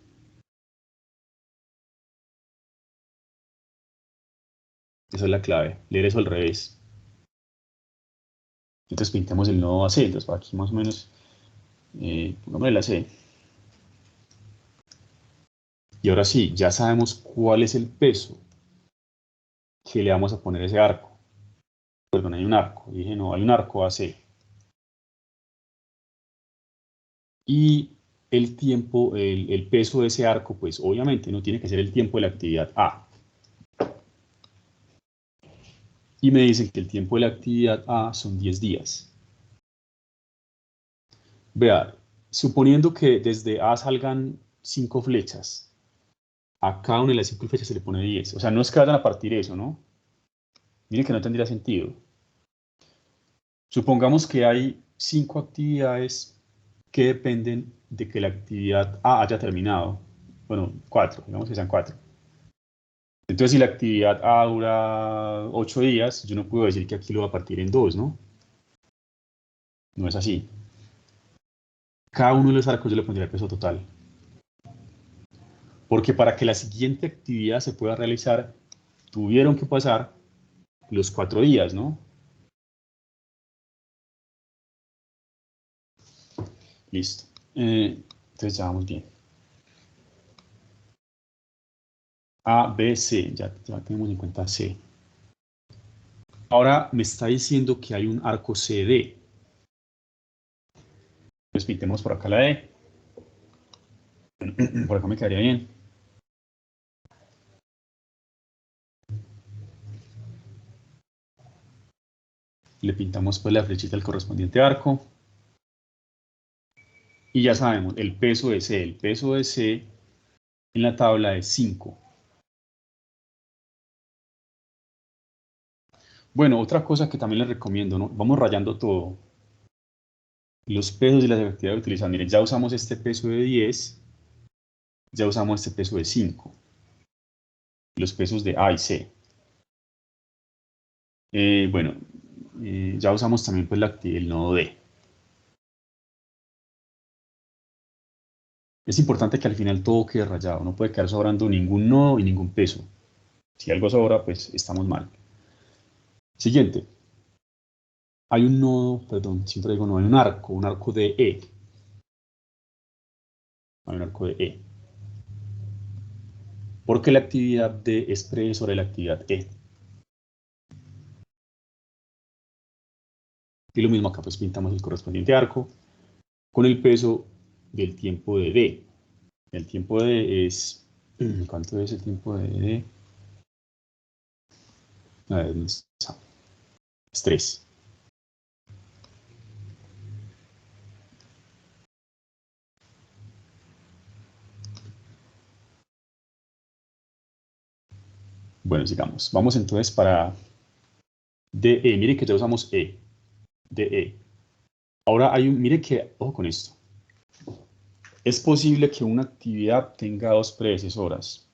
Speaker 1: Esa es la clave, leer eso al revés. Entonces pintemos el nodo AC, entonces por aquí más o menos pongámosle la C. Y ahora sí, ya sabemos cuál es el peso que le vamos a poner a ese arco. Perdón, hay un arco. Dije, no, hay un arco AC. Y el tiempo, el peso de ese arco, pues obviamente no tiene que ser el tiempo de la actividad A. Y me dicen que el tiempo de la actividad A son 10 días. Vea, suponiendo que desde A salgan 5 flechas, a cada una de las 5 flechas se le pone 10. O sea, no es que vayan a partir eso, ¿no? Miren que no tendría sentido. Supongamos que hay 5 actividades que dependen de que la actividad A haya terminado. Bueno, 4, digamos que sean 4. Entonces, si la actividad A dura 8 días, yo no puedo decir que aquí lo va a partir en 2, ¿no? No es así. Cada uno de los arcos yo le pondría el peso total. Porque para que la siguiente actividad se pueda realizar, tuvieron que pasar los 4 días, ¿no? Listo. Entonces ya vamos bien. A, B, C. Ya tenemos en cuenta C. Ahora me está diciendo que hay un arco CD. Pues pintemos por acá la D. Por acá me quedaría bien. Le pintamos pues la flechita al correspondiente arco. Y ya sabemos, el peso de C. El peso de C en la tabla es 5. Bueno, otra cosa que también les recomiendo, ¿no? Vamos rayando todo. Los pesos y las actividades utilizadas. Miren, ya usamos este peso de 10. Ya usamos este peso de 5. Los pesos de A y C. Bueno, ya usamos también pues, el nodo D. Es importante que al final todo quede rayado. No puede quedar sobrando ningún nodo y ningún peso. Si algo sobra, pues estamos mal. Siguiente. Hay un nodo, perdón, siempre digo no, hay un arco de E. Hay un arco de E. Porque la actividad D es pre sobre la actividad E. Y lo mismo acá, pues pintamos el correspondiente arco con el peso del tiempo de D. El tiempo de D es... ¿Cuánto es el tiempo de D? A ver, es 3. Bueno, sigamos. Vamos entonces para DE. Mire que ya usamos E. DE. Ahora hay un... Mire que... Ojo con esto. Es posible que una actividad tenga 2 predecesoras.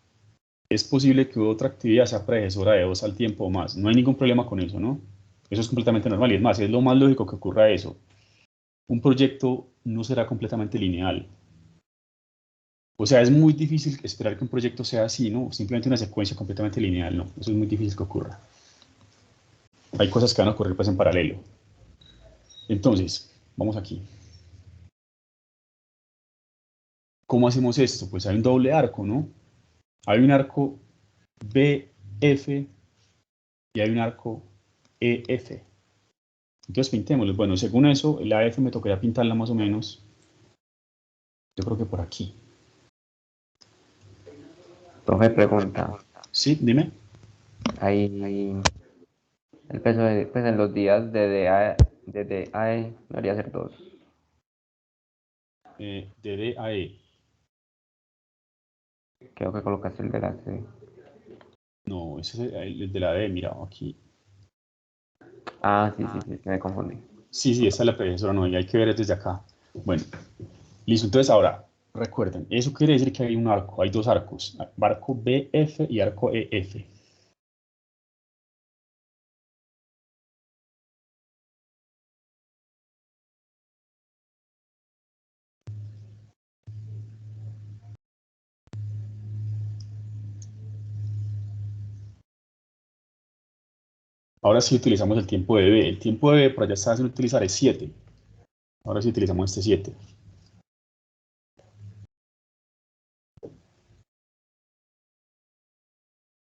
Speaker 1: Es posible que otra actividad sea predecesora de 2 al tiempo o más. No hay ningún problema con eso, ¿no? Eso es completamente normal y es más, es lo más lógico que ocurra eso. Un proyecto no será completamente lineal. O sea, es muy difícil esperar que un proyecto sea así, ¿no? Simplemente una secuencia completamente lineal, ¿no? Eso es muy difícil que ocurra. Hay cosas que van a ocurrir pues en paralelo. Entonces, vamos aquí. ¿Cómo hacemos esto? Pues hay un doble arco, ¿no? Hay un arco BF y hay un arco EF. Entonces pintémoslo. Bueno, según eso, la F me tocaría pintarla más o menos. Yo creo que por aquí.
Speaker 2: Profe, pregunta.
Speaker 1: Sí, dime.
Speaker 2: Ahí el peso pues en los días de DAE debería ser 2.
Speaker 1: De D a E.
Speaker 2: Creo que colocaste el de la C.
Speaker 1: No, ese es el de la D, mira, aquí.
Speaker 2: Ah, sí, sí, sí, me confundí.
Speaker 1: Sí, sí, esta es la predecesora, no, y hay que ver desde acá. Bueno, listo. Entonces ahora, recuerden, eso quiere decir que hay un arco, hay 2 arcos, arco BF y arco EF. Ahora sí utilizamos el tiempo de B. El tiempo de B por allá está haciendo utilizar es 7. Ahora sí utilizamos este 7.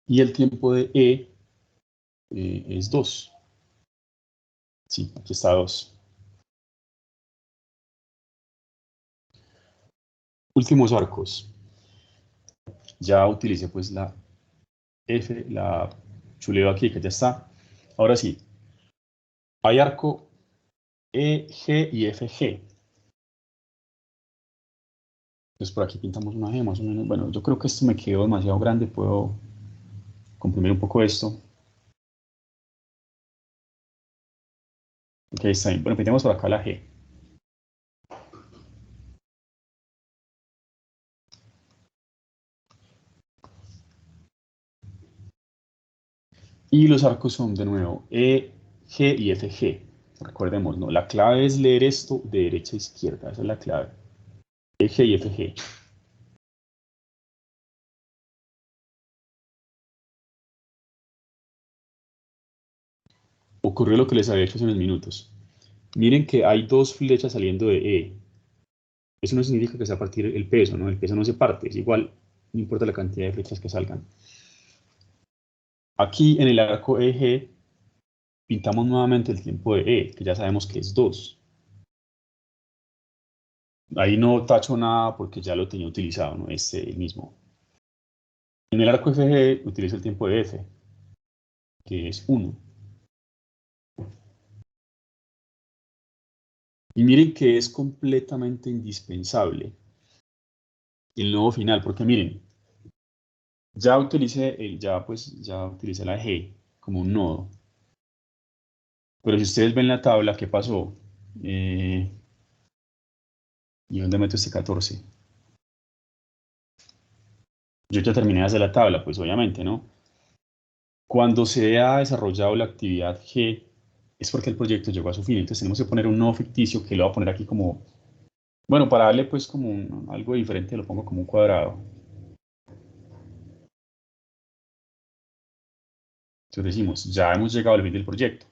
Speaker 1: Y el tiempo de E es 2. Sí, aquí está 2. Últimos arcos. Ya utilicé pues la F, la chuleo aquí que ya está. Ahora sí, hay arco EG y FG. Entonces por aquí pintamos una G más o menos. Bueno, yo creo que esto me quedó demasiado grande, puedo comprimir un poco esto. Ok, está bien. Bueno, pintemos por acá la G. Y los arcos son de nuevo E, G y FG. Recordemos, ¿no? La clave es leer esto de derecha a izquierda. Esa es la clave. E, G y FG. Ocurrió lo que les había hecho hace unos minutos. Miren que hay dos flechas saliendo de E. Eso no significa que sea a partir el peso, ¿no? El peso no se parte, es igual, no importa la cantidad de flechas que salgan. Aquí en el arco EG pintamos nuevamente el tiempo de E, que ya sabemos que es 2. Ahí no tacho nada porque ya lo tenía utilizado, ¿no? El mismo. En el arco FG utilizo el tiempo de F, que es 1. Y miren que es completamente indispensable el nodo final, porque miren, ya utilicé la G como un nodo. Pero si ustedes ven la tabla, ¿qué pasó? ¿Y dónde meto este 14? Yo ya terminé de hacer la tabla, pues obviamente, ¿no? Cuando se ha desarrollado la actividad G, es porque el proyecto llegó a su fin. Entonces tenemos que poner un nodo ficticio que lo voy a poner aquí como, bueno, para darle pues como algo diferente, lo pongo como un cuadrado. Entonces decimos, ya hemos llegado al fin del proyecto.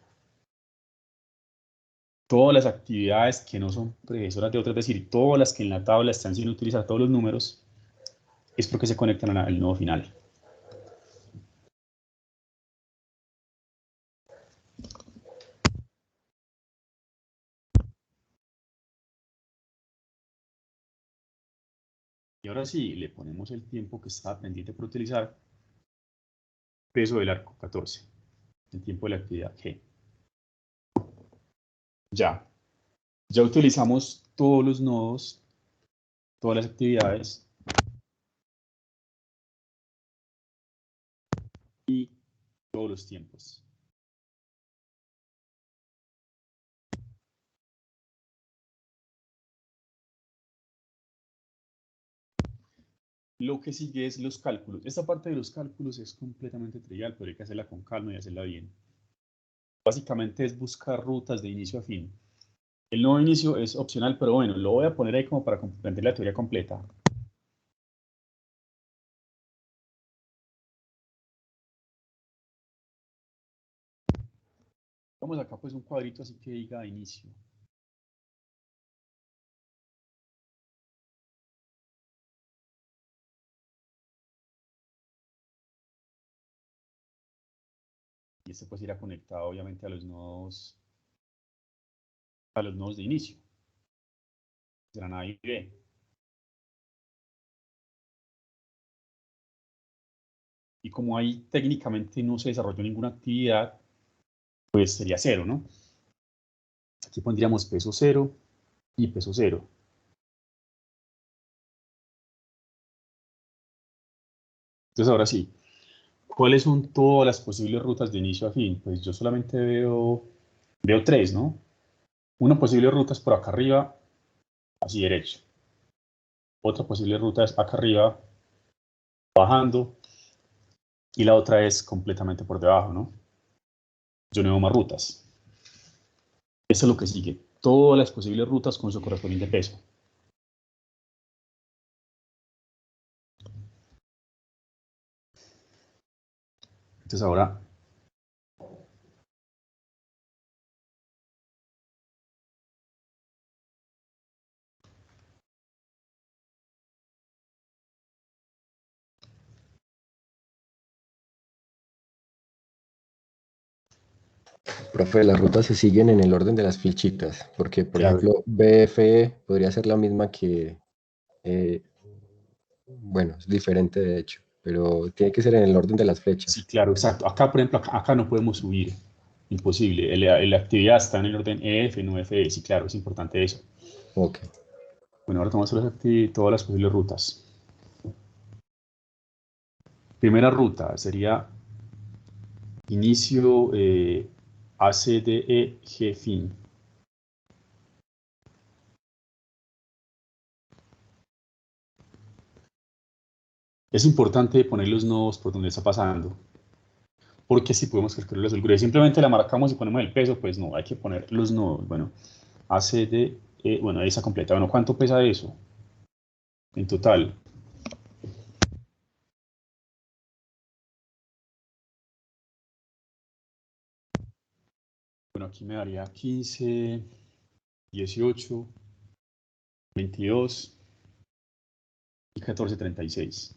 Speaker 1: Todas las actividades que no son predecesoras de otras, es decir, todas las que en la tabla están sin utilizar todos los números, es porque se conectan al nodo final. Y ahora sí, le ponemos el tiempo que estaba pendiente por utilizar, peso del arco 14, el tiempo de la actividad G. Ya utilizamos todos los nodos, todas las actividades y todos los tiempos. Lo que sigue es los cálculos. Esta parte de los cálculos es completamente trivial, pero hay que hacerla con calma y hacerla bien. Básicamente es buscar rutas de inicio a fin. El nodo de inicio es opcional, pero bueno, lo voy a poner ahí como para comprender la teoría completa. Vamos acá pues un cuadrito así que diga inicio. Y este pues irá conectado obviamente a los nodos de inicio. Serán A y B. Y como ahí técnicamente no se desarrolló ninguna actividad, pues sería 0, ¿no? Aquí pondríamos peso 0 y peso 0. Entonces ahora sí, ¿cuáles son todas las posibles rutas de inicio a fin? Pues yo solamente veo 3, ¿no? Una posible ruta es por acá arriba, así derecho. Otra posible ruta es acá arriba, bajando. Y la otra es completamente por debajo, ¿no? Yo no veo más rutas. Eso es lo que sigue. Todas las posibles rutas con su correspondiente peso. Entonces ahora,
Speaker 3: Profe, las rutas se siguen en el orden de las fichitas, porque, por
Speaker 1: ya,
Speaker 3: ejemplo, BFE podría ser la misma que Bueno, es diferente de hecho, pero tiene que ser en el orden de las flechas.
Speaker 1: Sí, claro, exacto. Acá, por ejemplo, acá no podemos subir. Imposible. La actividad está en el orden EF, no FE. Sí, claro, es importante eso.
Speaker 3: Ok.
Speaker 1: Bueno, ahora tomamos todas las posibles rutas. Primera ruta sería inicio ACDE G fin. Es importante poner los nodos por donde está pasando, porque así podemos calcular la holgura. Simplemente la marcamos y ponemos el peso, pues no, hay que poner los nodos. Bueno, ACDE, bueno, ahí está completa. Bueno, ¿cuánto pesa eso en total? Bueno, aquí me daría 15, 18, 22 y 14, 36.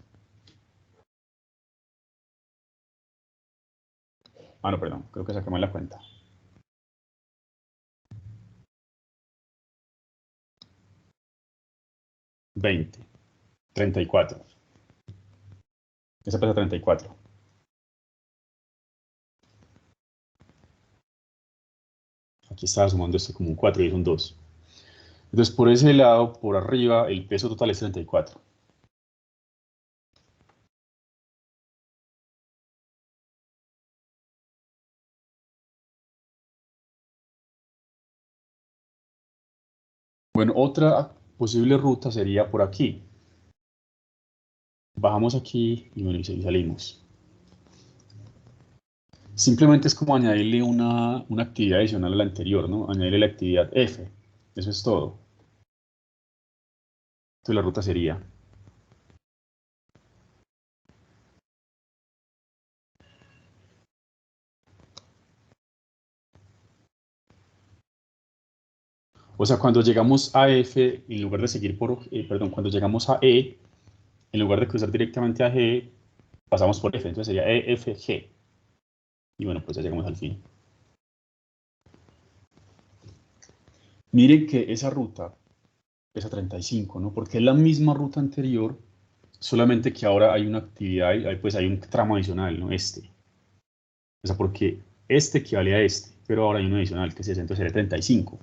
Speaker 1: Ah, no, perdón, creo que saqué mal la cuenta. 20, 34. Esa pesa 34. Aquí estaba sumando esto como un 4 y es un 2. Entonces, por ese lado, por arriba, el peso total es 34. Bueno, otra posible ruta sería por aquí. Bajamos aquí y bueno, y salimos. Simplemente es como añadirle una actividad adicional a la anterior, ¿no? Añadirle la actividad F. Eso es todo. Entonces la ruta sería o sea, cuando llegamos a F, en lugar de seguir por, perdón, cuando llegamos a E, en lugar de cruzar directamente a G, pasamos por F, entonces sería EFG. Y bueno, pues ya llegamos al fin. Miren que esa ruta pesa 35, ¿no? Porque es la misma ruta anterior, solamente que ahora hay una actividad, pues hay un tramo adicional, ¿no? Este. O sea, porque este equivale a este, pero ahora hay uno adicional, que es ese, entonces sería 35.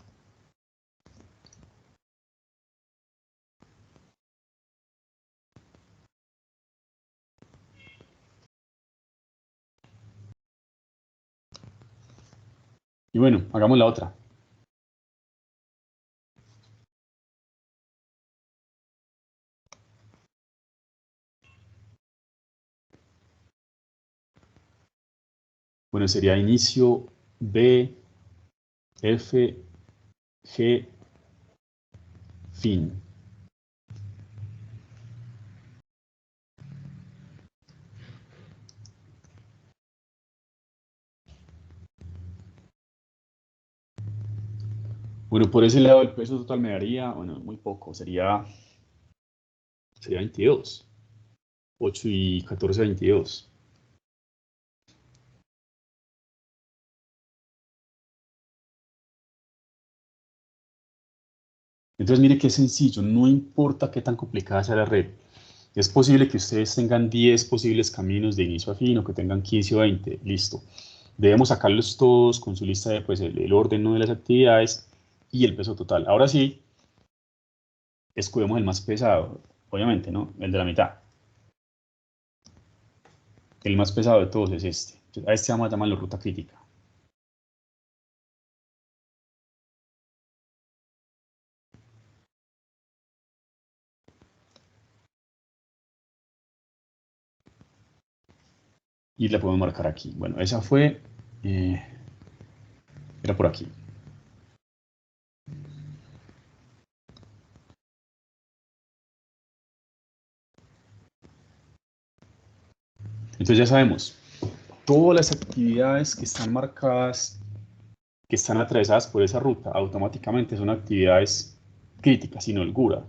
Speaker 1: Y bueno, hagamos la otra. Bueno, sería inicio B, F, G, fin. Bueno, por ese lado el peso total me daría, bueno, muy poco, sería 22. 8 y 14, 22. Entonces mire qué sencillo, no importa qué tan complicada sea la red. Es posible que ustedes tengan 10 posibles caminos de inicio a fin o que tengan 15 o 20, listo. Debemos sacarlos todos con su lista de pues, el orden, ¿no?, de las actividades y el peso total. Ahora sí, escogemos el más pesado, obviamente, ¿no? El de la mitad. El más pesado de todos es este. Entonces, a este vamos a llamarlo ruta crítica. Y la podemos marcar aquí. Bueno, esa fue, era por aquí. Entonces ya sabemos, todas las actividades que están marcadas, que están atravesadas por esa ruta, automáticamente son actividades críticas, sin holgura.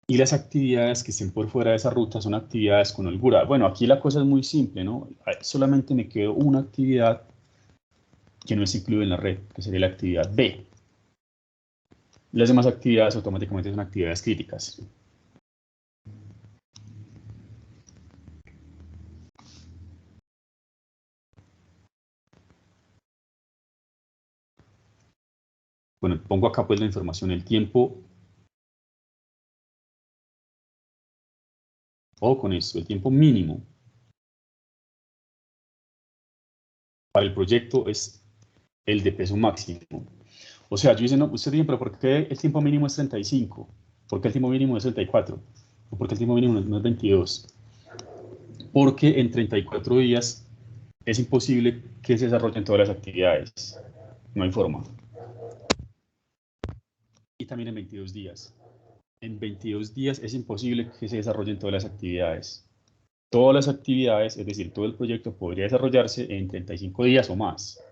Speaker 1: Y las actividades que estén por fuera de esa ruta son actividades con holgura. Bueno, aquí la cosa es muy simple, ¿no? Solamente me quedó una actividad que no es incluida en la red, que sería la actividad B. Las demás actividades automáticamente son actividades críticas. Bueno, pongo acá pues la información, el tiempo. Ojo con esto, el tiempo mínimo para el proyecto es el de peso máximo. O sea, yo dice, no, usted dice, pero ¿por qué el tiempo mínimo es 35? ¿Por qué el tiempo mínimo es 34? ¿O por qué el tiempo mínimo no es 22? Porque en 34 días es imposible que se desarrollen todas las actividades. No hay forma. Y también en 22 días. En 22 días es imposible que se desarrollen todas las actividades. Todas las actividades, es decir, todo el proyecto podría desarrollarse en 35 días o más.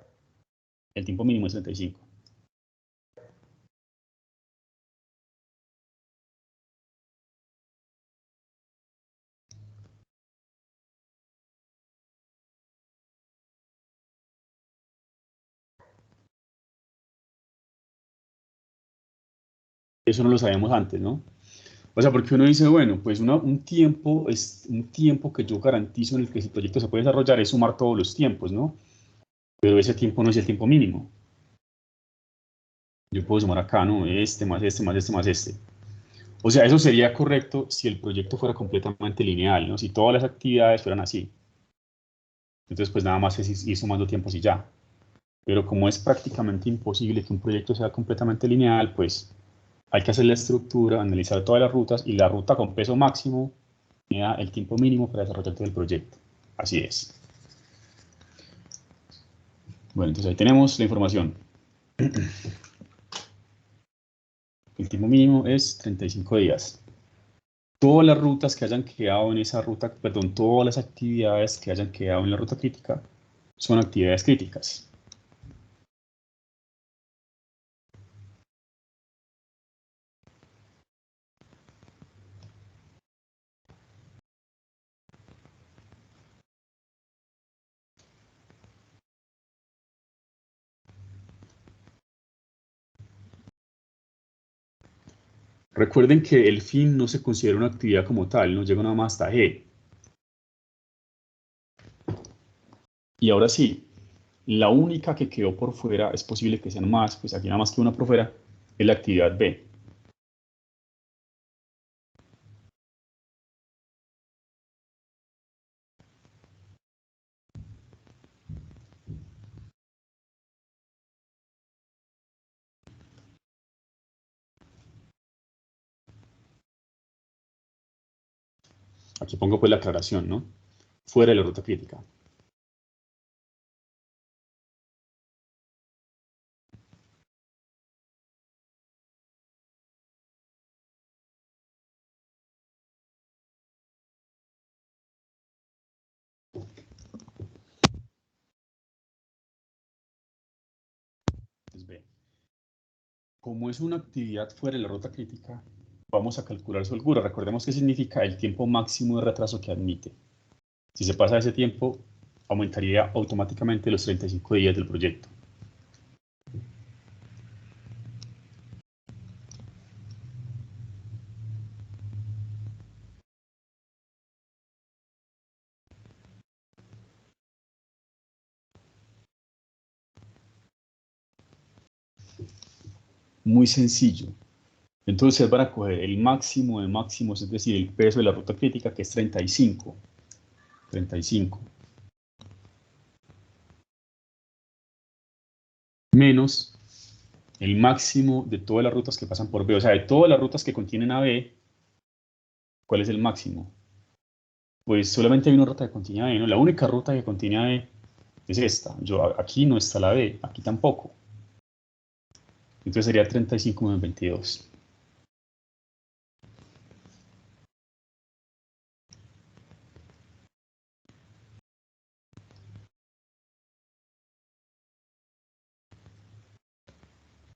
Speaker 1: El tiempo mínimo es 35. Eso no lo sabíamos antes, ¿no? O sea, porque uno dice, bueno, pues un tiempo es un tiempo que yo garantizo en el que ese proyecto se puede desarrollar, es sumar todos los tiempos, ¿no? Pero ese tiempo no es el tiempo mínimo. Yo puedo sumar acá, ¿no? Este más este más este más este. O sea, eso sería correcto si el proyecto fuera completamente lineal, ¿no? Si todas las actividades fueran así. Entonces, pues nada más es ir sumando tiempos y ya. Pero como es prácticamente imposible que un proyecto sea completamente lineal, pues hay que hacer la estructura, analizar todas las rutas y la ruta con peso máximo me da el tiempo mínimo para desarrollar todo el proyecto. Así es. Bueno, entonces ahí tenemos la información. El tiempo mínimo es 35 días. Todas las rutas que hayan quedado en esa ruta, perdón, todas las actividades que hayan quedado en la ruta crítica son actividades críticas. Recuerden que el fin no se considera una actividad como tal, no llega nada más hasta G. Y ahora sí, la única que quedó por fuera, es posible que sean más, pues aquí nada más que una por fuera, es la actividad B. Aquí pongo pues la aclaración, ¿no? Fuera de la ruta crítica. Entonces, B. Como es una actividad fuera de la ruta crítica, vamos a calcular su holgura. Recordemos que significa el tiempo máximo de retraso que admite. Si se pasa ese tiempo, aumentaría automáticamente los 35 días del proyecto. Muy sencillo. Entonces van a coger el máximo de máximos, es decir, el peso de la ruta crítica, que es 35. 35. Menos el máximo de todas las rutas que pasan por B. O sea, de todas las rutas que contienen a B, ¿cuál es el máximo? Pues solamente hay una ruta que contiene a B, ¿no? La única ruta que contiene a B es esta. Aquí no está la B, aquí tampoco. Entonces sería 35 menos 22.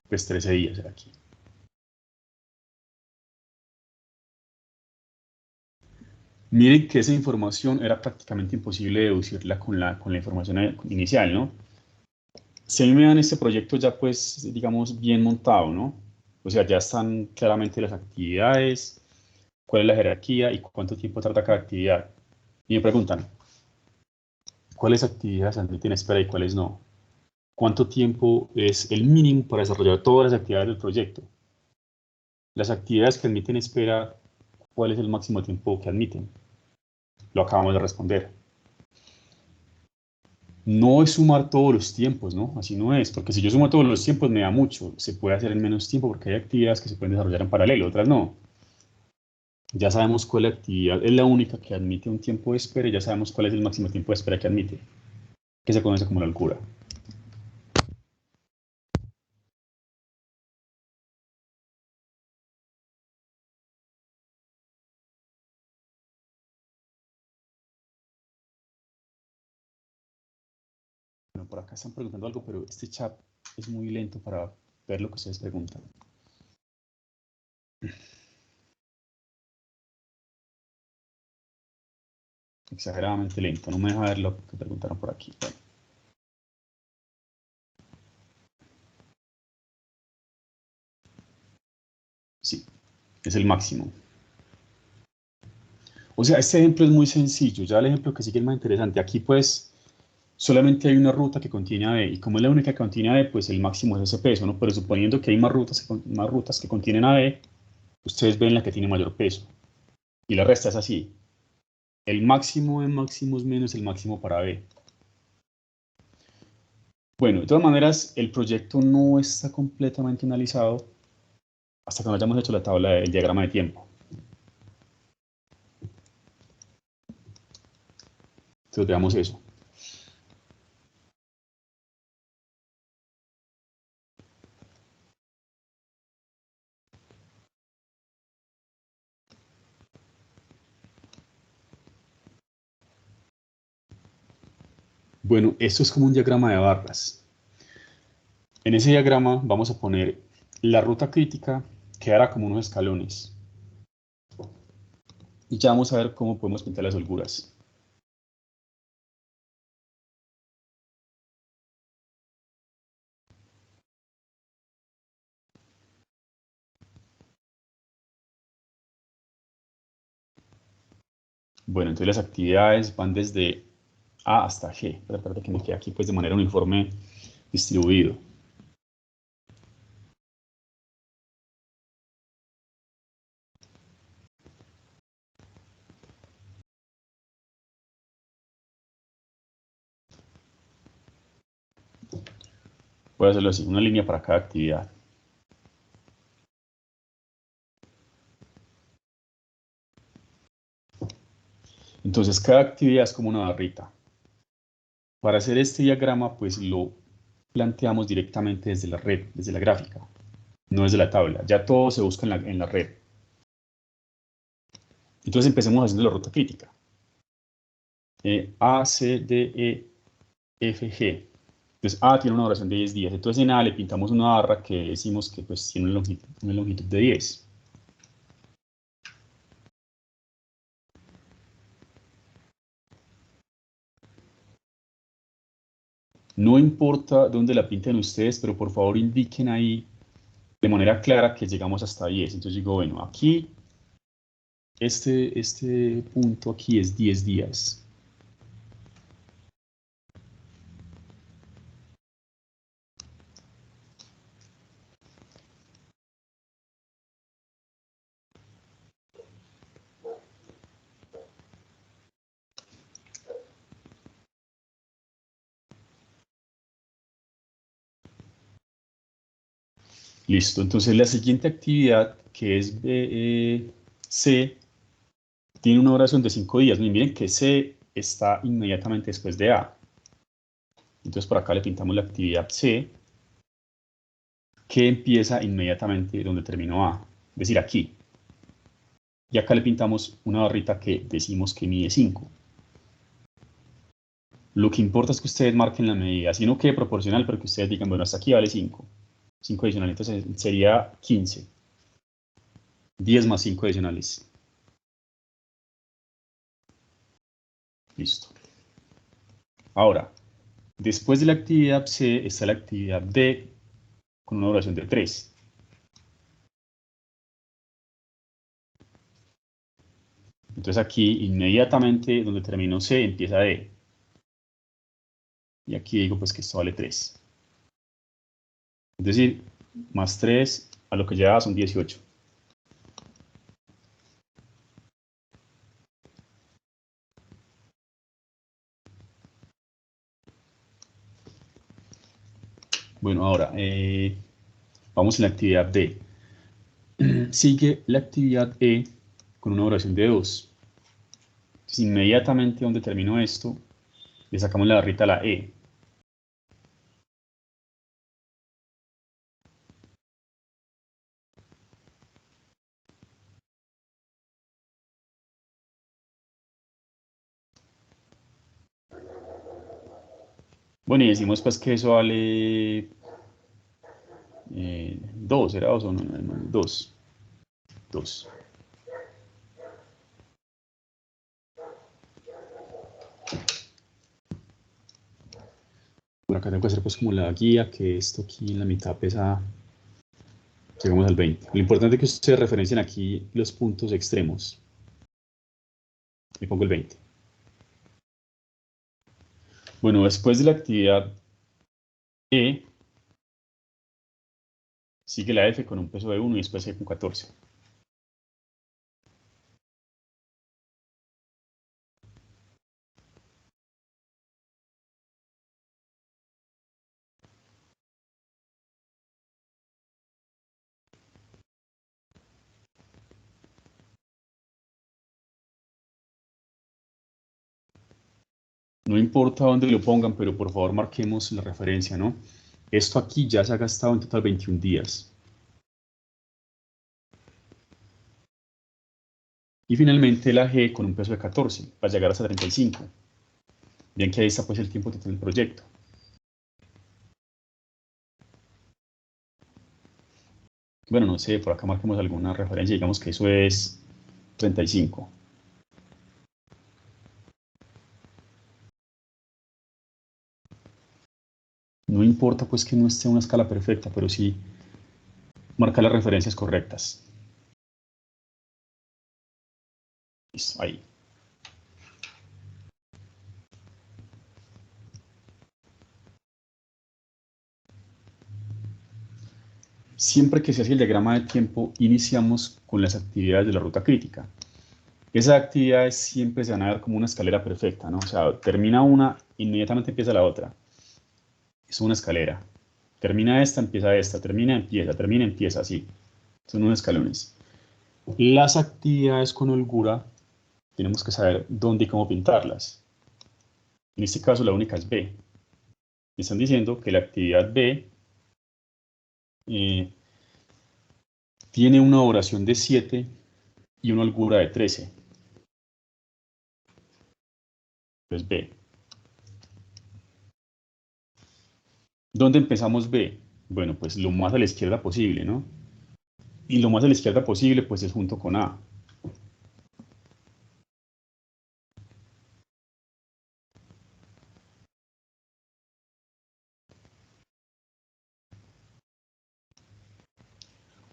Speaker 1: Pues 13 días era aquí. Miren que esa información era prácticamente imposible deducirla con la información inicial, ¿no? Si a mí me dan este proyecto ya pues, digamos, bien montado, ¿no? O sea, ya están claramente las actividades, cuál es la jerarquía y cuánto tiempo tarda cada actividad. Y me preguntan, ¿cuáles actividades admiten espera y cuáles no? ¿cuánto tiempo es el mínimo para desarrollar todas las actividades del proyecto? Las actividades que admiten espera, ¿cuál es el máximo tiempo que admiten? Lo acabamos de responder. No es sumar todos los tiempos, ¿no? Así no es, porque si yo sumo todos los tiempos me da mucho. Se puede hacer en menos tiempo porque hay actividades que se pueden desarrollar en paralelo, otras no. Ya sabemos cuál actividad es la única que admite un tiempo de espera y ya sabemos cuál es el máximo tiempo de espera que admite, que se conoce como la holgura. Bueno, por acá están preguntando algo, pero este chat es muy lento para ver lo que ustedes preguntan. Exageradamente lento, no me deja ver lo que preguntaron por aquí. Bueno. Sí, es el máximo. O sea, este ejemplo es muy sencillo, ya el ejemplo que sigue es más interesante. Aquí pues solamente hay una ruta que contiene AB, y como es la única que contiene AB, pues el máximo es ese peso, ¿no? Pero suponiendo que hay más rutas que contienen AB, ustedes ven la que tiene mayor peso. Y la resta es así. El máximo de máximos menos el máximo para B. Bueno, de todas maneras, el proyecto no está completamente analizado hasta que no hayamos hecho la tabla del diagrama de tiempo. Entonces veamos eso. Bueno, esto es como un diagrama de barras. En ese diagrama vamos a poner la ruta crítica, que hará como unos escalones. Y ya vamos a ver cómo podemos pintar las holguras. Bueno, entonces las actividades van desde A hasta G. Recuerda que me queda aquí pues de manera uniforme distribuido. Voy a hacerlo así, una línea para cada actividad. Entonces cada actividad es como una barrita. Para hacer este diagrama, pues lo planteamos directamente desde la red, desde la gráfica, no desde la tabla. Ya todo se busca en la red. Entonces empecemos haciendo la ruta crítica. A, C, D, E, F, G. Entonces A tiene una duración de 10 días. Entonces en A le pintamos una barra que decimos que pues, tiene una longitud de 10. No importa dónde la pinten ustedes, pero por favor indiquen ahí de manera clara que llegamos hasta 10. Entonces digo, bueno, aquí, este punto aquí es 10 días. Listo, entonces la siguiente actividad, que es C, tiene una duración de 5 días. Y miren que C está inmediatamente después de A. Entonces por acá le pintamos la actividad C, que empieza inmediatamente donde terminó A, es decir, aquí. Y acá le pintamos una barrita que decimos que mide 5. Lo que importa es que ustedes marquen la medida, si no quede proporcional, pero que ustedes digan, bueno, hasta aquí vale 5. 5 adicionales, entonces sería 15. 10 más 5 adicionales. Listo. Ahora, después de la actividad C está la actividad D con una duración de 3. Entonces aquí inmediatamente donde terminó C empieza D. Y aquí digo pues que esto vale 3. Es decir, más 3 a lo que ya son 18. Bueno, ahora vamos en la actividad D. Sigue la actividad E con una duración de 2. Entonces, inmediatamente donde termino esto, le sacamos la barrita a la E. Bueno, y decimos pues que eso vale 2, ¿era 2 o no? 2. 2. Por acá tengo que hacer pues como la guía, que esto aquí en la mitad pesa, llegamos al 20. Lo importante es que ustedes referencien aquí los puntos extremos. Y pongo el 20. Bueno, después de la actividad E, sigue la F con un peso de 1 y después E con 14. No importa dónde lo pongan, pero por favor marquemos la referencia, ¿no? Esto aquí ya se ha gastado en total 21 días. Y finalmente la G con un peso de 14, para llegar hasta 35. Bien que ahí está pues el tiempo total del proyecto. Bueno, no sé, por acá marquemos alguna referencia, digamos que eso es 35. No importa pues que no esté una escala perfecta, pero sí marcar las referencias correctas. Listo, ahí. Siempre que se hace el diagrama de tiempo, iniciamos con las actividades de la ruta crítica. Esas actividades siempre se van a ver como una escalera perfecta, ¿no? O sea, termina una, inmediatamente empieza la otra. Es una escalera. Termina esta, termina, empieza, así. Son unos escalones. Las actividades con holgura, tenemos que saber dónde y cómo pintarlas. En este caso, la única es B. Me están diciendo que la actividad B tiene una duración de 7 y una holgura de 13. Entonces B. ¿Dónde empezamos B? Bueno, pues lo más a la izquierda posible, ¿no? Y lo más a la izquierda posible, pues es junto con A.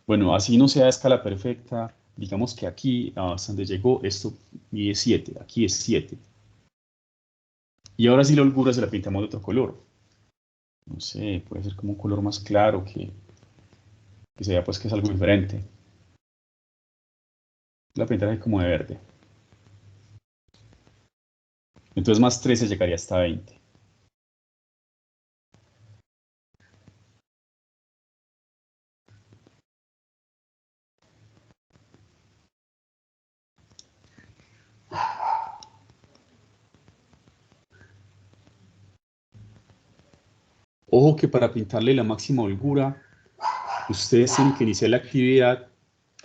Speaker 1: Bueno, así no sea a escala perfecta, digamos que aquí, hasta donde llegó, esto mide 7, aquí es 7. Y ahora sí la holgura se la pintamos de otro color. No sé, puede ser como un color más claro que se vea pues que es algo diferente. La pintaré como de verde. Entonces más 13 llegaría hasta 20. Ojo que para pintarle la máxima holgura, ustedes tienen que iniciar la actividad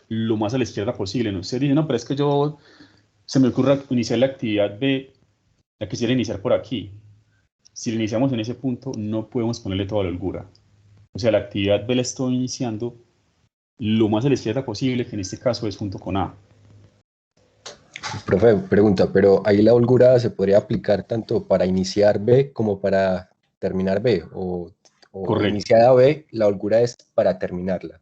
Speaker 1: lo más a la izquierda posible, ¿no? Ustedes dicen, no, pero es que se me ocurre iniciar la actividad B, la quisiera iniciar por aquí. Si la iniciamos en ese punto, no podemos ponerle toda la holgura. O sea, la actividad B la estoy iniciando lo más a la izquierda posible, que en este caso es junto con A.
Speaker 3: Profe, pregunta, pero ahí la holgura se podría aplicar tanto para iniciar B como para terminar B, o
Speaker 1: Correcto.
Speaker 3: iniciada B, la holgura es para terminarla.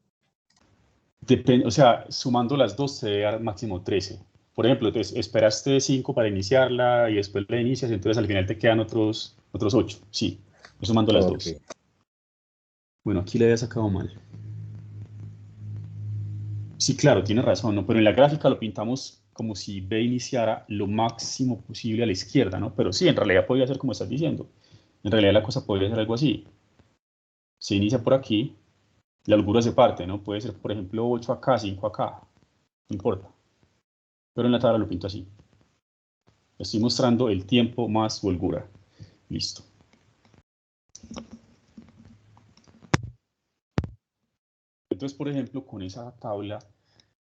Speaker 1: O sea, sumando las dos te da máximo 13. Por ejemplo, entonces esperaste 5 para iniciarla y después la inicias, entonces al final te quedan otros 8. Sí, sumando las
Speaker 3: Ok.
Speaker 1: dos. Bueno, aquí le había sacado mal. Sí, claro, tiene razón, ¿no? Pero en la gráfica lo pintamos como si B iniciara lo máximo posible a la izquierda, ¿no? Pero sí, en realidad podría ser como estás diciendo. En realidad la cosa podría ser algo así. Se inicia por aquí, la holgura se parte, ¿no? Puede ser, por ejemplo, 8 acá, 5 acá, no importa. Pero en la tabla lo pinto así. Estoy mostrando el tiempo más holgura. Listo. Entonces, por ejemplo, con esa tabla,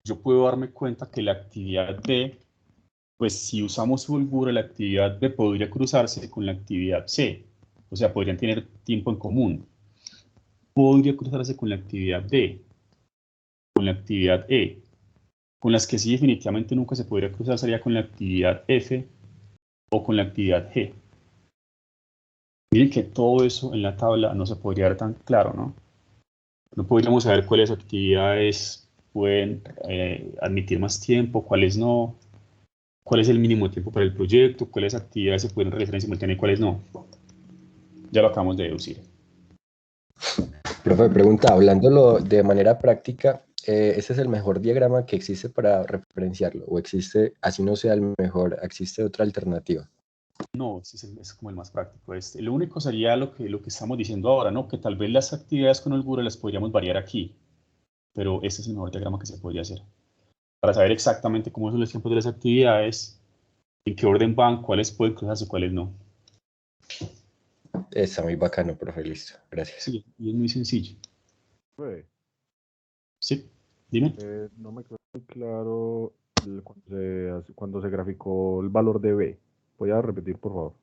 Speaker 1: yo puedo darme cuenta que la actividad B, pues si usamos su holgura, la actividad B podría cruzarse con la actividad C. O sea, podrían tener tiempo en común. Podría cruzarse con la actividad D, con la actividad E. Con las que sí definitivamente nunca se podría cruzar sería con la actividad F o con la actividad G. Miren que todo eso en la tabla no se podría ver tan claro, ¿no? No podríamos saber cuáles actividades pueden admitir más tiempo, cuáles no, cuál es el mínimo tiempo para el proyecto, cuáles actividades se pueden realizar en simultáneo y cuáles no. Ya lo acabamos de deducir.
Speaker 3: Profe, pregunta, hablándolo de manera práctica, ¿ese es el mejor diagrama que existe para referenciarlo? ¿O existe, así no sea el mejor, existe otra alternativa?
Speaker 1: No, ese es como el más práctico. Lo único sería lo que estamos diciendo ahora, ¿no? Que tal vez las actividades con holgura las podríamos variar aquí, pero este es el mejor diagrama que se podría hacer. Para saber exactamente cómo son los tiempos de las actividades, en qué orden van, cuáles pueden cruzarse y cuáles no.
Speaker 3: Está muy bacano, profe, listo, gracias.
Speaker 1: Sí, y es muy sencillo.
Speaker 4: Profe,
Speaker 1: Sí, dime.
Speaker 4: no me quedó muy claro cuando se graficó el valor de B. Voy a repetir, por favor.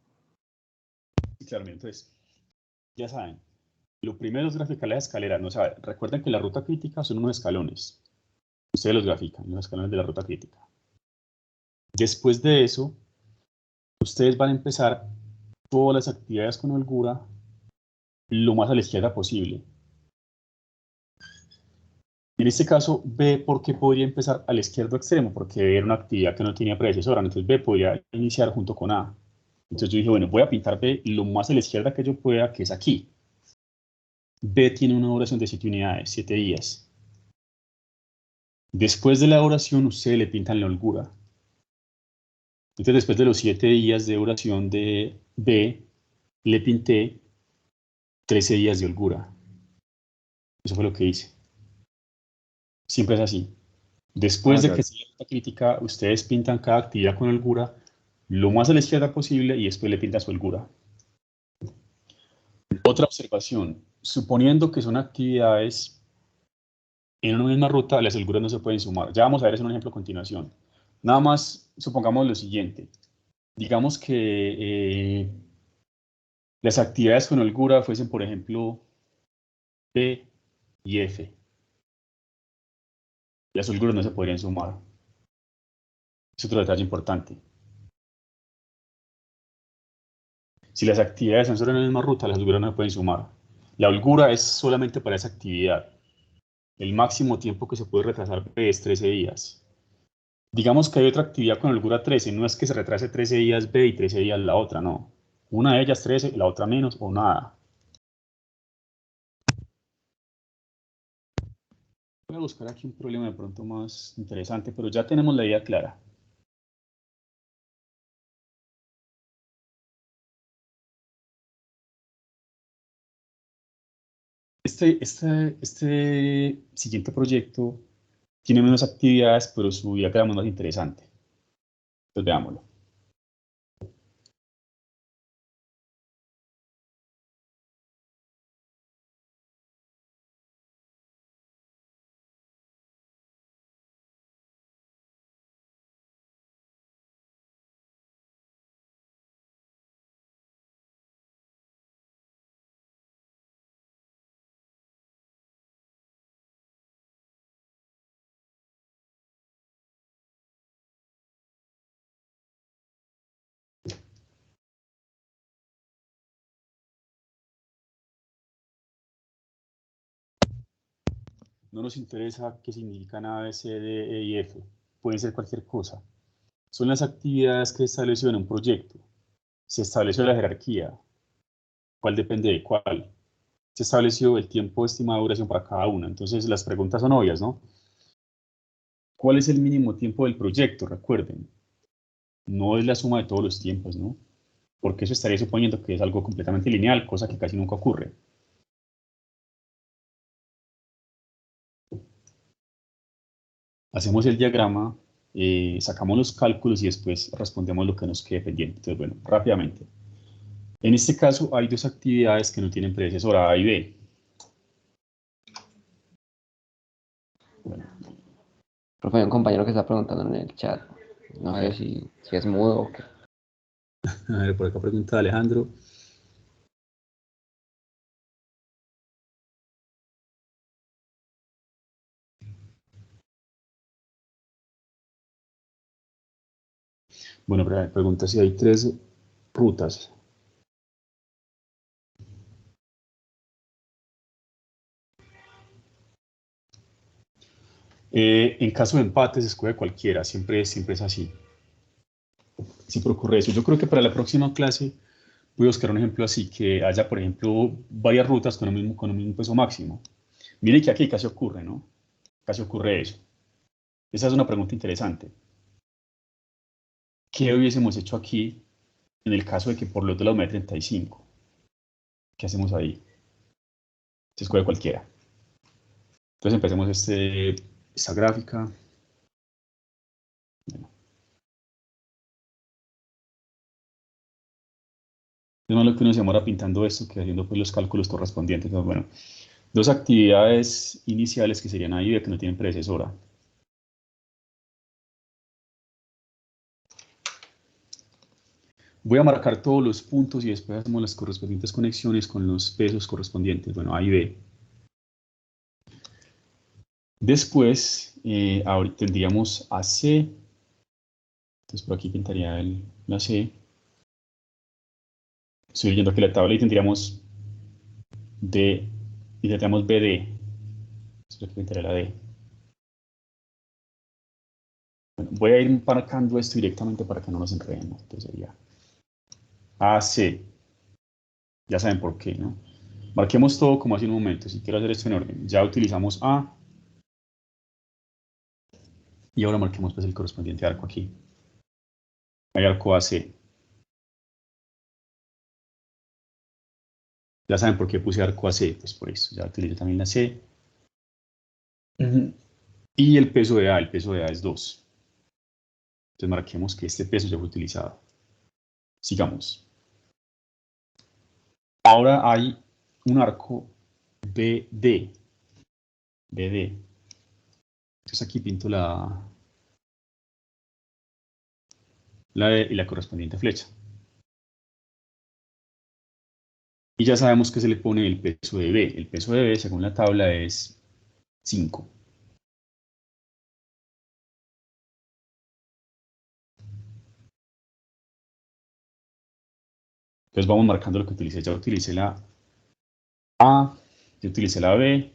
Speaker 1: Sí, claro, mira, entonces, ya saben, lo primero es graficar las escaleras. ¿No? O sea, recuerden que la ruta crítica son unos escalones. Ustedes los grafican, los escalones de la ruta crítica. Después de eso, ustedes van a empezar todas las actividades con holgura lo más a la izquierda posible. En este caso, B, ¿por qué podría empezar al izquierdo extremo? Porque B era una actividad que no tenía predecesora, entonces B podría iniciar junto con A. Entonces yo dije, bueno, voy a pintar B lo más a la izquierda que yo pueda, que es aquí. B tiene una duración de 7 unidades, 7 días. Después de la duración, ustedes le pintan la holgura. Entonces, después de los 7 días de duración de B, le pinté 13 días de holgura. Eso fue lo que hice. Siempre es así. Después de
Speaker 4: Ya.
Speaker 1: que se la crítica, ustedes pintan cada actividad con holgura lo más a la izquierda posible y después le pintan su holgura. Otra observación. Suponiendo que son actividades en una misma ruta, las holguras no se pueden sumar. Ya vamos a ver eso en un ejemplo a continuación. Nada más, supongamos lo siguiente. Digamos que las actividades con holgura fuesen, por ejemplo, P y F. Las holguras no se podrían sumar. Es otro detalle importante. Si las actividades son sobre la misma ruta, las holguras no se pueden sumar. La holgura es solamente para esa actividad. El máximo tiempo que se puede retrasar P es 13 días. Digamos que hay otra actividad con holgura 13, no es que se retrase 13 días B y 13 días la otra, no. Una de ellas 13, la otra menos o nada. Voy a buscar aquí un problema de pronto más interesante, pero ya tenemos la idea clara. Este siguiente proyecto tiene menos actividades, pero su diagrama es más interesante. Entonces veámoslo. No nos interesa qué significan A, B, C, D, E y F. Pueden ser cualquier cosa. Son las actividades que se estableció en un proyecto. Se estableció la jerarquía. ¿Cuál depende de cuál? se estableció el tiempo estimado de duración para cada una. Entonces las preguntas son obvias, ¿no? ¿Cuál es el mínimo tiempo del proyecto? Recuerden, no es la suma de todos los tiempos, ¿no? Porque eso estaría suponiendo que es algo completamente lineal, cosa que casi nunca ocurre. Hacemos el diagrama, sacamos los cálculos y después respondemos lo que nos quede pendiente. Entonces, bueno, rápidamente. En este caso hay dos actividades que no tienen predecesora, A y B. Bueno.
Speaker 2: Profe, hay un compañero que está preguntando en el chat. No
Speaker 1: A
Speaker 2: sé
Speaker 1: ver.
Speaker 2: si es mudo o qué.
Speaker 1: A ver, por acá pregunta Alejandro. Bueno, pregunta si hay 3 rutas. En caso de empate se escoge cualquiera, siempre es así. Siempre ocurre eso. Yo creo que para la próxima clase voy a buscar un ejemplo así, que haya, por ejemplo, varias rutas con un mismo peso máximo. Miren que aquí casi ocurre, ¿no? Casi ocurre eso. Esa es una pregunta interesante. ¿Qué hubiésemos hecho aquí en el caso de que por los de la UME 35? ¿Qué hacemos ahí? Se escoge cualquiera. Entonces empecemos esta gráfica. Bueno. Es más lo que uno se demora pintando esto que haciendo pues, los cálculos correspondientes. Entonces, bueno, dos actividades iniciales que serían A y B que no tienen predecesora. Voy a marcar todos los puntos y después hacemos las correspondientes conexiones con los pesos correspondientes. Bueno, A y B. Después, ahora tendríamos AC. Entonces por aquí pintaría la C. Estoy leyendo aquí la tabla y tendríamos D y tendríamos BD. Después aquí pintaría la D. Bueno, voy a ir marcando esto directamente para que no nos enredemos. Entonces sería AC. Ya saben por qué, ¿no? Marquemos todo como hace un momento. Si quiero hacer esto en orden. Ya utilizamos A. Y ahora marquemos pues el correspondiente arco aquí. Hay arco AC. Ya saben por qué puse arco AC, pues por eso. Ya utilicé también la C. Y el peso de A es 2. Entonces marquemos que este peso ya fue utilizado. Sigamos. Ahora hay un arco BD. BD. Entonces aquí pinto la D y la correspondiente flecha. Y ya sabemos que se le pone el peso de B. El peso de B, según la tabla, es 5. Entonces vamos marcando lo que utilicé. Ya utilicé la A, ya utilicé la B,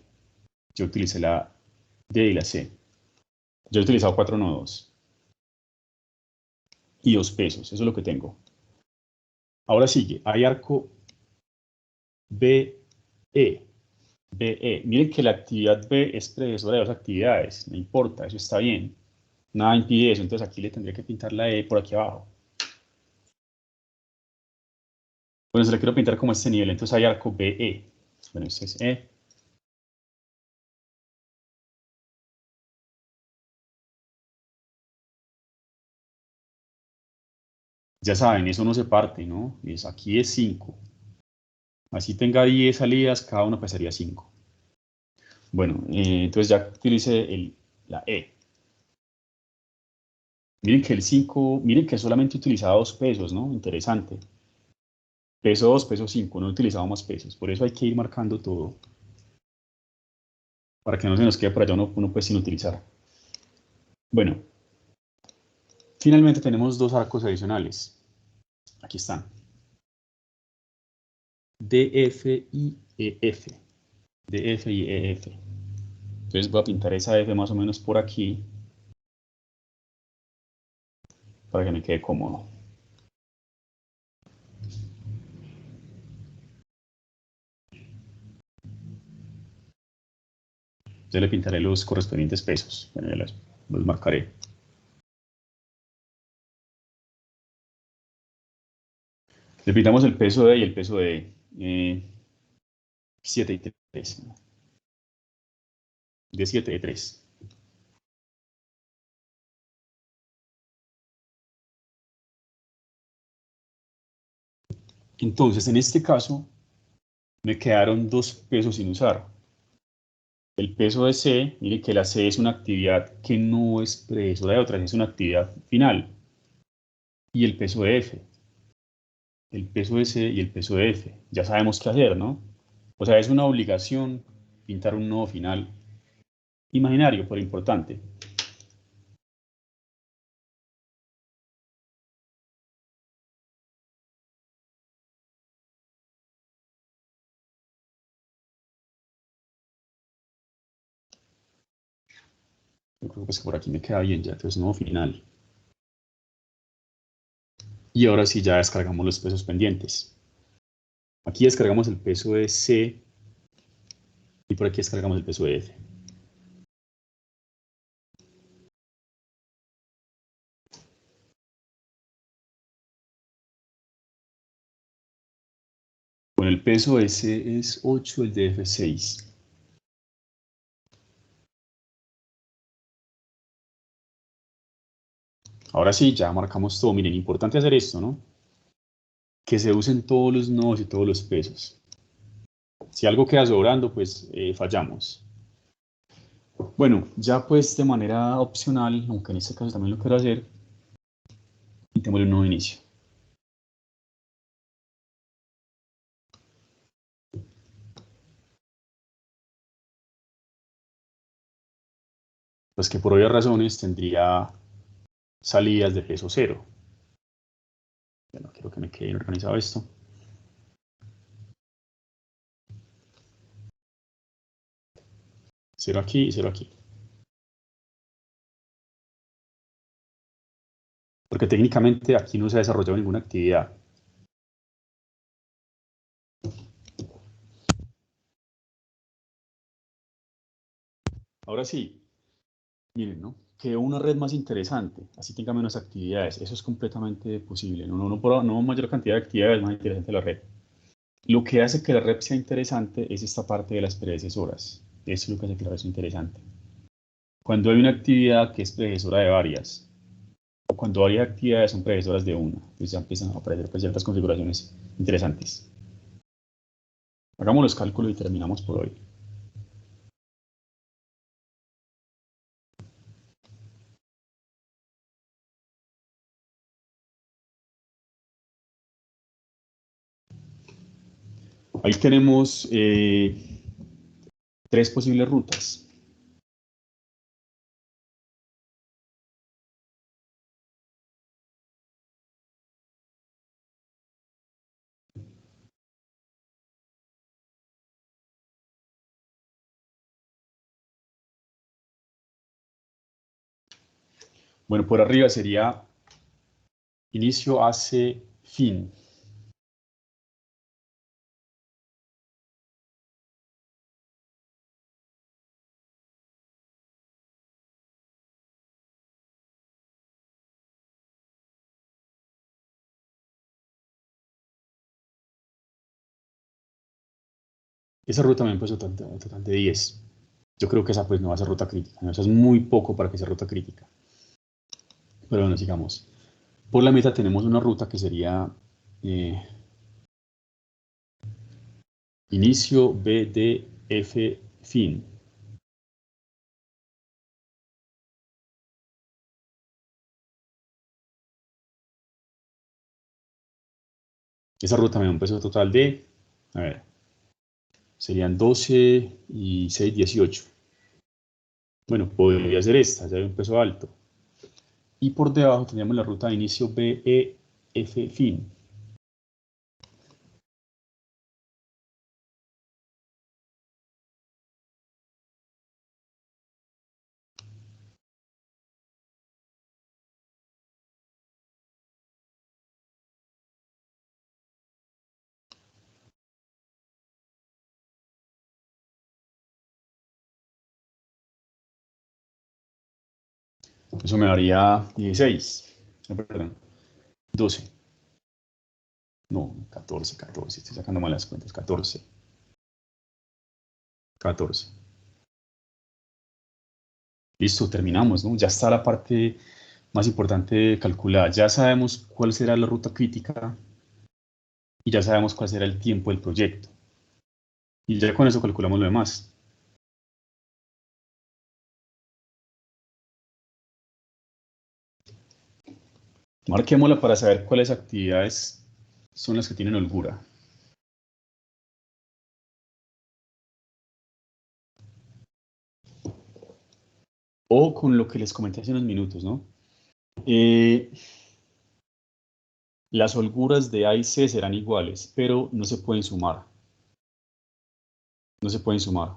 Speaker 1: ya utilicé la D y la C. Yo he utilizado 4 nodos. Y 2 pesos, eso es lo que tengo. Ahora sigue, hay arco BE. BE. Miren que la actividad B es predecesora de 2 actividades, no importa, eso está bien. Nada impide eso, entonces aquí le tendría que pintar la E por aquí abajo. Bueno, se le quiero pintar como este nivel, entonces hay arco BE. Bueno, este es E. Ya saben, eso no se parte, ¿no? Aquí es 5. Así tenga 10 salidas, cada uno pesaría 5. Bueno, entonces ya utilicé la E. Miren que el 5, miren que solamente utilizaba 2 pesos, ¿no? Interesante. Peso 2, peso 5, no he utilizado más pesos. Por eso hay que ir marcando todo. Para que no se nos quede por allá uno pues sin utilizar. Bueno, finalmente tenemos 2 arcos adicionales. Aquí están. DF y EF. DF y EF. Entonces voy a pintar esa F más o menos por aquí. Para que me quede cómodo. Yo le pintaré los correspondientes pesos. Bueno, ya los marcaré. Le pintamos el peso de y el peso de 7 y 3. De 7 y 3. Entonces, en este caso, me quedaron dos pesos sin usar. El peso de C, mire que la C es una actividad que no es predecesora de otra, es una actividad final. Y el peso de F. El peso de C y el peso de F. Ya sabemos qué hacer, ¿no? O sea, es una obligación pintar un nodo final imaginario, pero importante. Yo creo que por aquí me queda bien ya, entonces nodo final. Y ahora sí ya descargamos los pesos pendientes. Aquí descargamos el peso de C y por aquí descargamos el peso de F. Bueno, el peso de C es 8, el de F es 6. Ahora sí, ya marcamos todo. Miren, importante hacer esto, ¿no? Que se usen todos los nodos y todos los pesos. Si algo queda sobrando, pues fallamos. Bueno, ya pues de manera opcional, aunque en este caso también lo quiero hacer, pintémosle un nuevo inicio. Pues que por obvias razones tendría salidas de peso 0. Bueno, quiero que me quede bien organizado esto. Cero aquí y 0 aquí. Porque técnicamente aquí no se ha desarrollado ninguna actividad. Ahora sí, miren, ¿no? Que una red más interesante, así tenga menos actividades, eso es completamente posible. No mayor cantidad de actividades, más interesante la red. Lo que hace que la red sea interesante es esta parte de las predecesoras. Eso es lo que hace que la red sea interesante. Cuando hay una actividad que es predecesora de varias, o cuando varias actividades son predecesoras de una, pues ya empiezan a aparecer pues, ciertas configuraciones interesantes. Hagamos los cálculos y terminamos por hoy. Ahí tenemos 3 posibles rutas. Bueno, por arriba sería inicio, hace, fin. Esa ruta me empezó total de 10. Yo creo que esa pues no va a ser ruta crítica, ¿no? Eso es muy poco para que sea ruta crítica. Pero bueno, sigamos. Por la mitad tenemos una ruta que sería inicio, B, D, F, fin. Esa ruta me da un peso total de, a ver, serían 12 y 6, 18. Bueno, podría ser esta, ya hay un peso alto. Y por debajo tendríamos la ruta de inicio, B, E, F, fin. Eso me daría 16. No, perdón. 12. No, 14. Estoy sacando malas cuentas. 14. Listo, terminamos, ¿no? Ya está la parte más importante calculada. Ya sabemos cuál será la ruta crítica y ya sabemos cuál será el tiempo del proyecto. Y ya con eso calculamos lo demás. Marquémosla para saber cuáles actividades son las que tienen holgura. O con lo que les comenté hace unos minutos, ¿no? Las holguras de A y C serán iguales, pero no se pueden sumar. No se pueden sumar.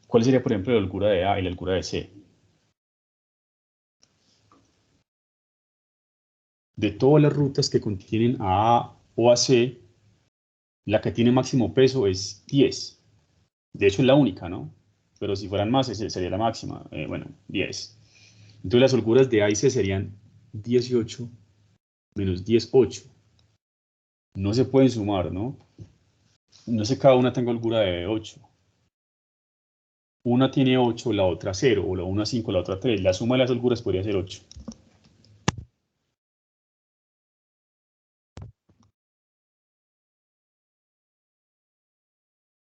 Speaker 1: ¿Cuál sería, por ejemplo, la holgura de A y la holgura de C? De todas las rutas que contienen a A o a C, la que tiene máximo peso es 10. De hecho, es la única, ¿no? Pero si fueran más, esa sería la máxima. Bueno, 10. Entonces, las holguras de A y C serían 18 menos 10, 8. No se pueden sumar, ¿no? No sé, cada una tenga holgura de 8. Una tiene 8, la otra 0, o la una 5, la otra 3. La suma de las holguras podría ser 8.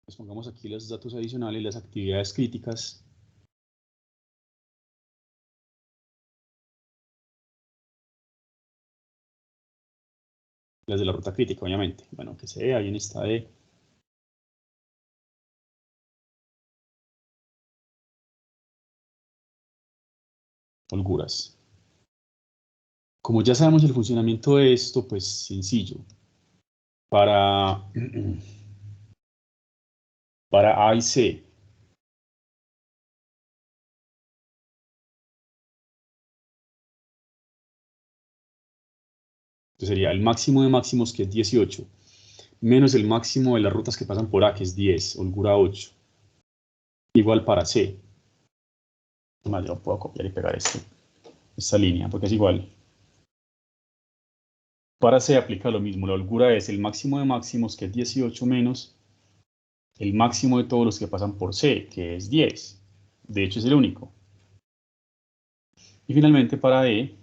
Speaker 1: Les pongamos aquí los datos adicionales, las actividades críticas. Las de la ruta crítica, obviamente. Bueno, que se vea bien esta de... holguras. Como ya sabemos el funcionamiento de esto, pues sencillo. Para A y C, entonces sería el máximo de máximos, que es 18, menos el máximo de las rutas que pasan por A, que es 10, holgura 8. Igual para C. Más, yo puedo copiar y pegar esta línea, porque es igual. Para C aplica lo mismo. La holgura es el máximo de máximos, que es 18, menos el máximo de todos los que pasan por C, que es 10. De hecho, es el único. Y finalmente para E,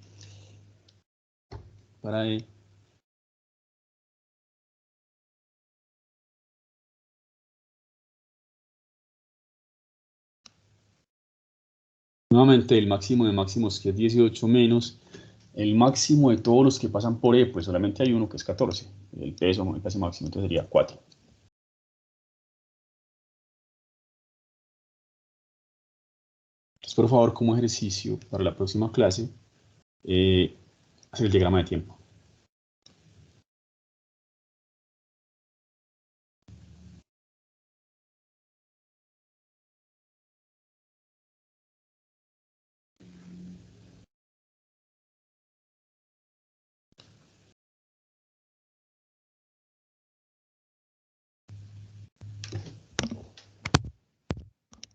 Speaker 1: nuevamente el máximo de máximos, que es 18, menos el máximo de todos los que pasan por E, pues solamente hay uno, que es 14. El peso, el peso máximo, entonces sería 4. Entonces, por favor, como ejercicio para la próxima clase, hacer el diagrama de tiempo.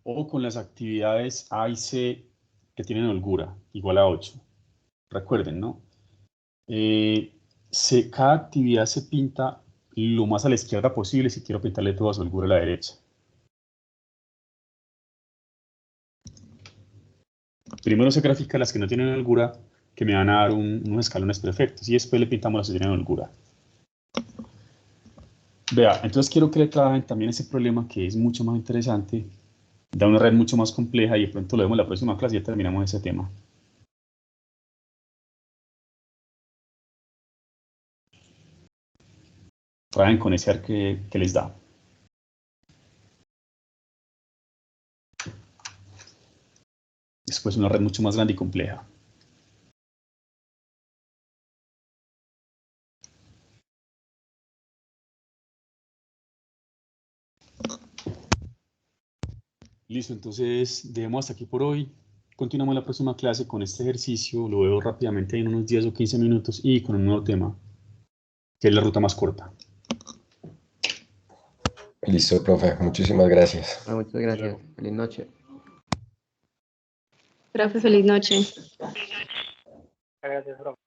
Speaker 1: O con las actividades A y C que tienen holgura, igual a 8. Recuerden, ¿no? Cada actividad se pinta lo más a la izquierda posible si quiero pintarle toda su holgura a la derecha. Primero se grafica las que no tienen holgura, que me van a dar unos escalones perfectos, y después le pintamos las que tienen holgura. Vea, entonces quiero que le trabajen también ese problema, que es mucho más interesante, da una red mucho más compleja, y de pronto lo vemos en la próxima clase y ya terminamos ese tema. Trabajen con ese arco que les da. Después una red mucho más grande y compleja. Listo, entonces dejemos hasta aquí por hoy. Continuamos la próxima clase con este ejercicio. Lo veo rápidamente en unos 10 o 15 minutos y con un nuevo tema, que es la ruta más corta.
Speaker 3: Listo, profe. Muchísimas gracias.
Speaker 2: Muchas gracias. Feliz noche.
Speaker 5: Profe, feliz noche.
Speaker 6: Gracias, profe.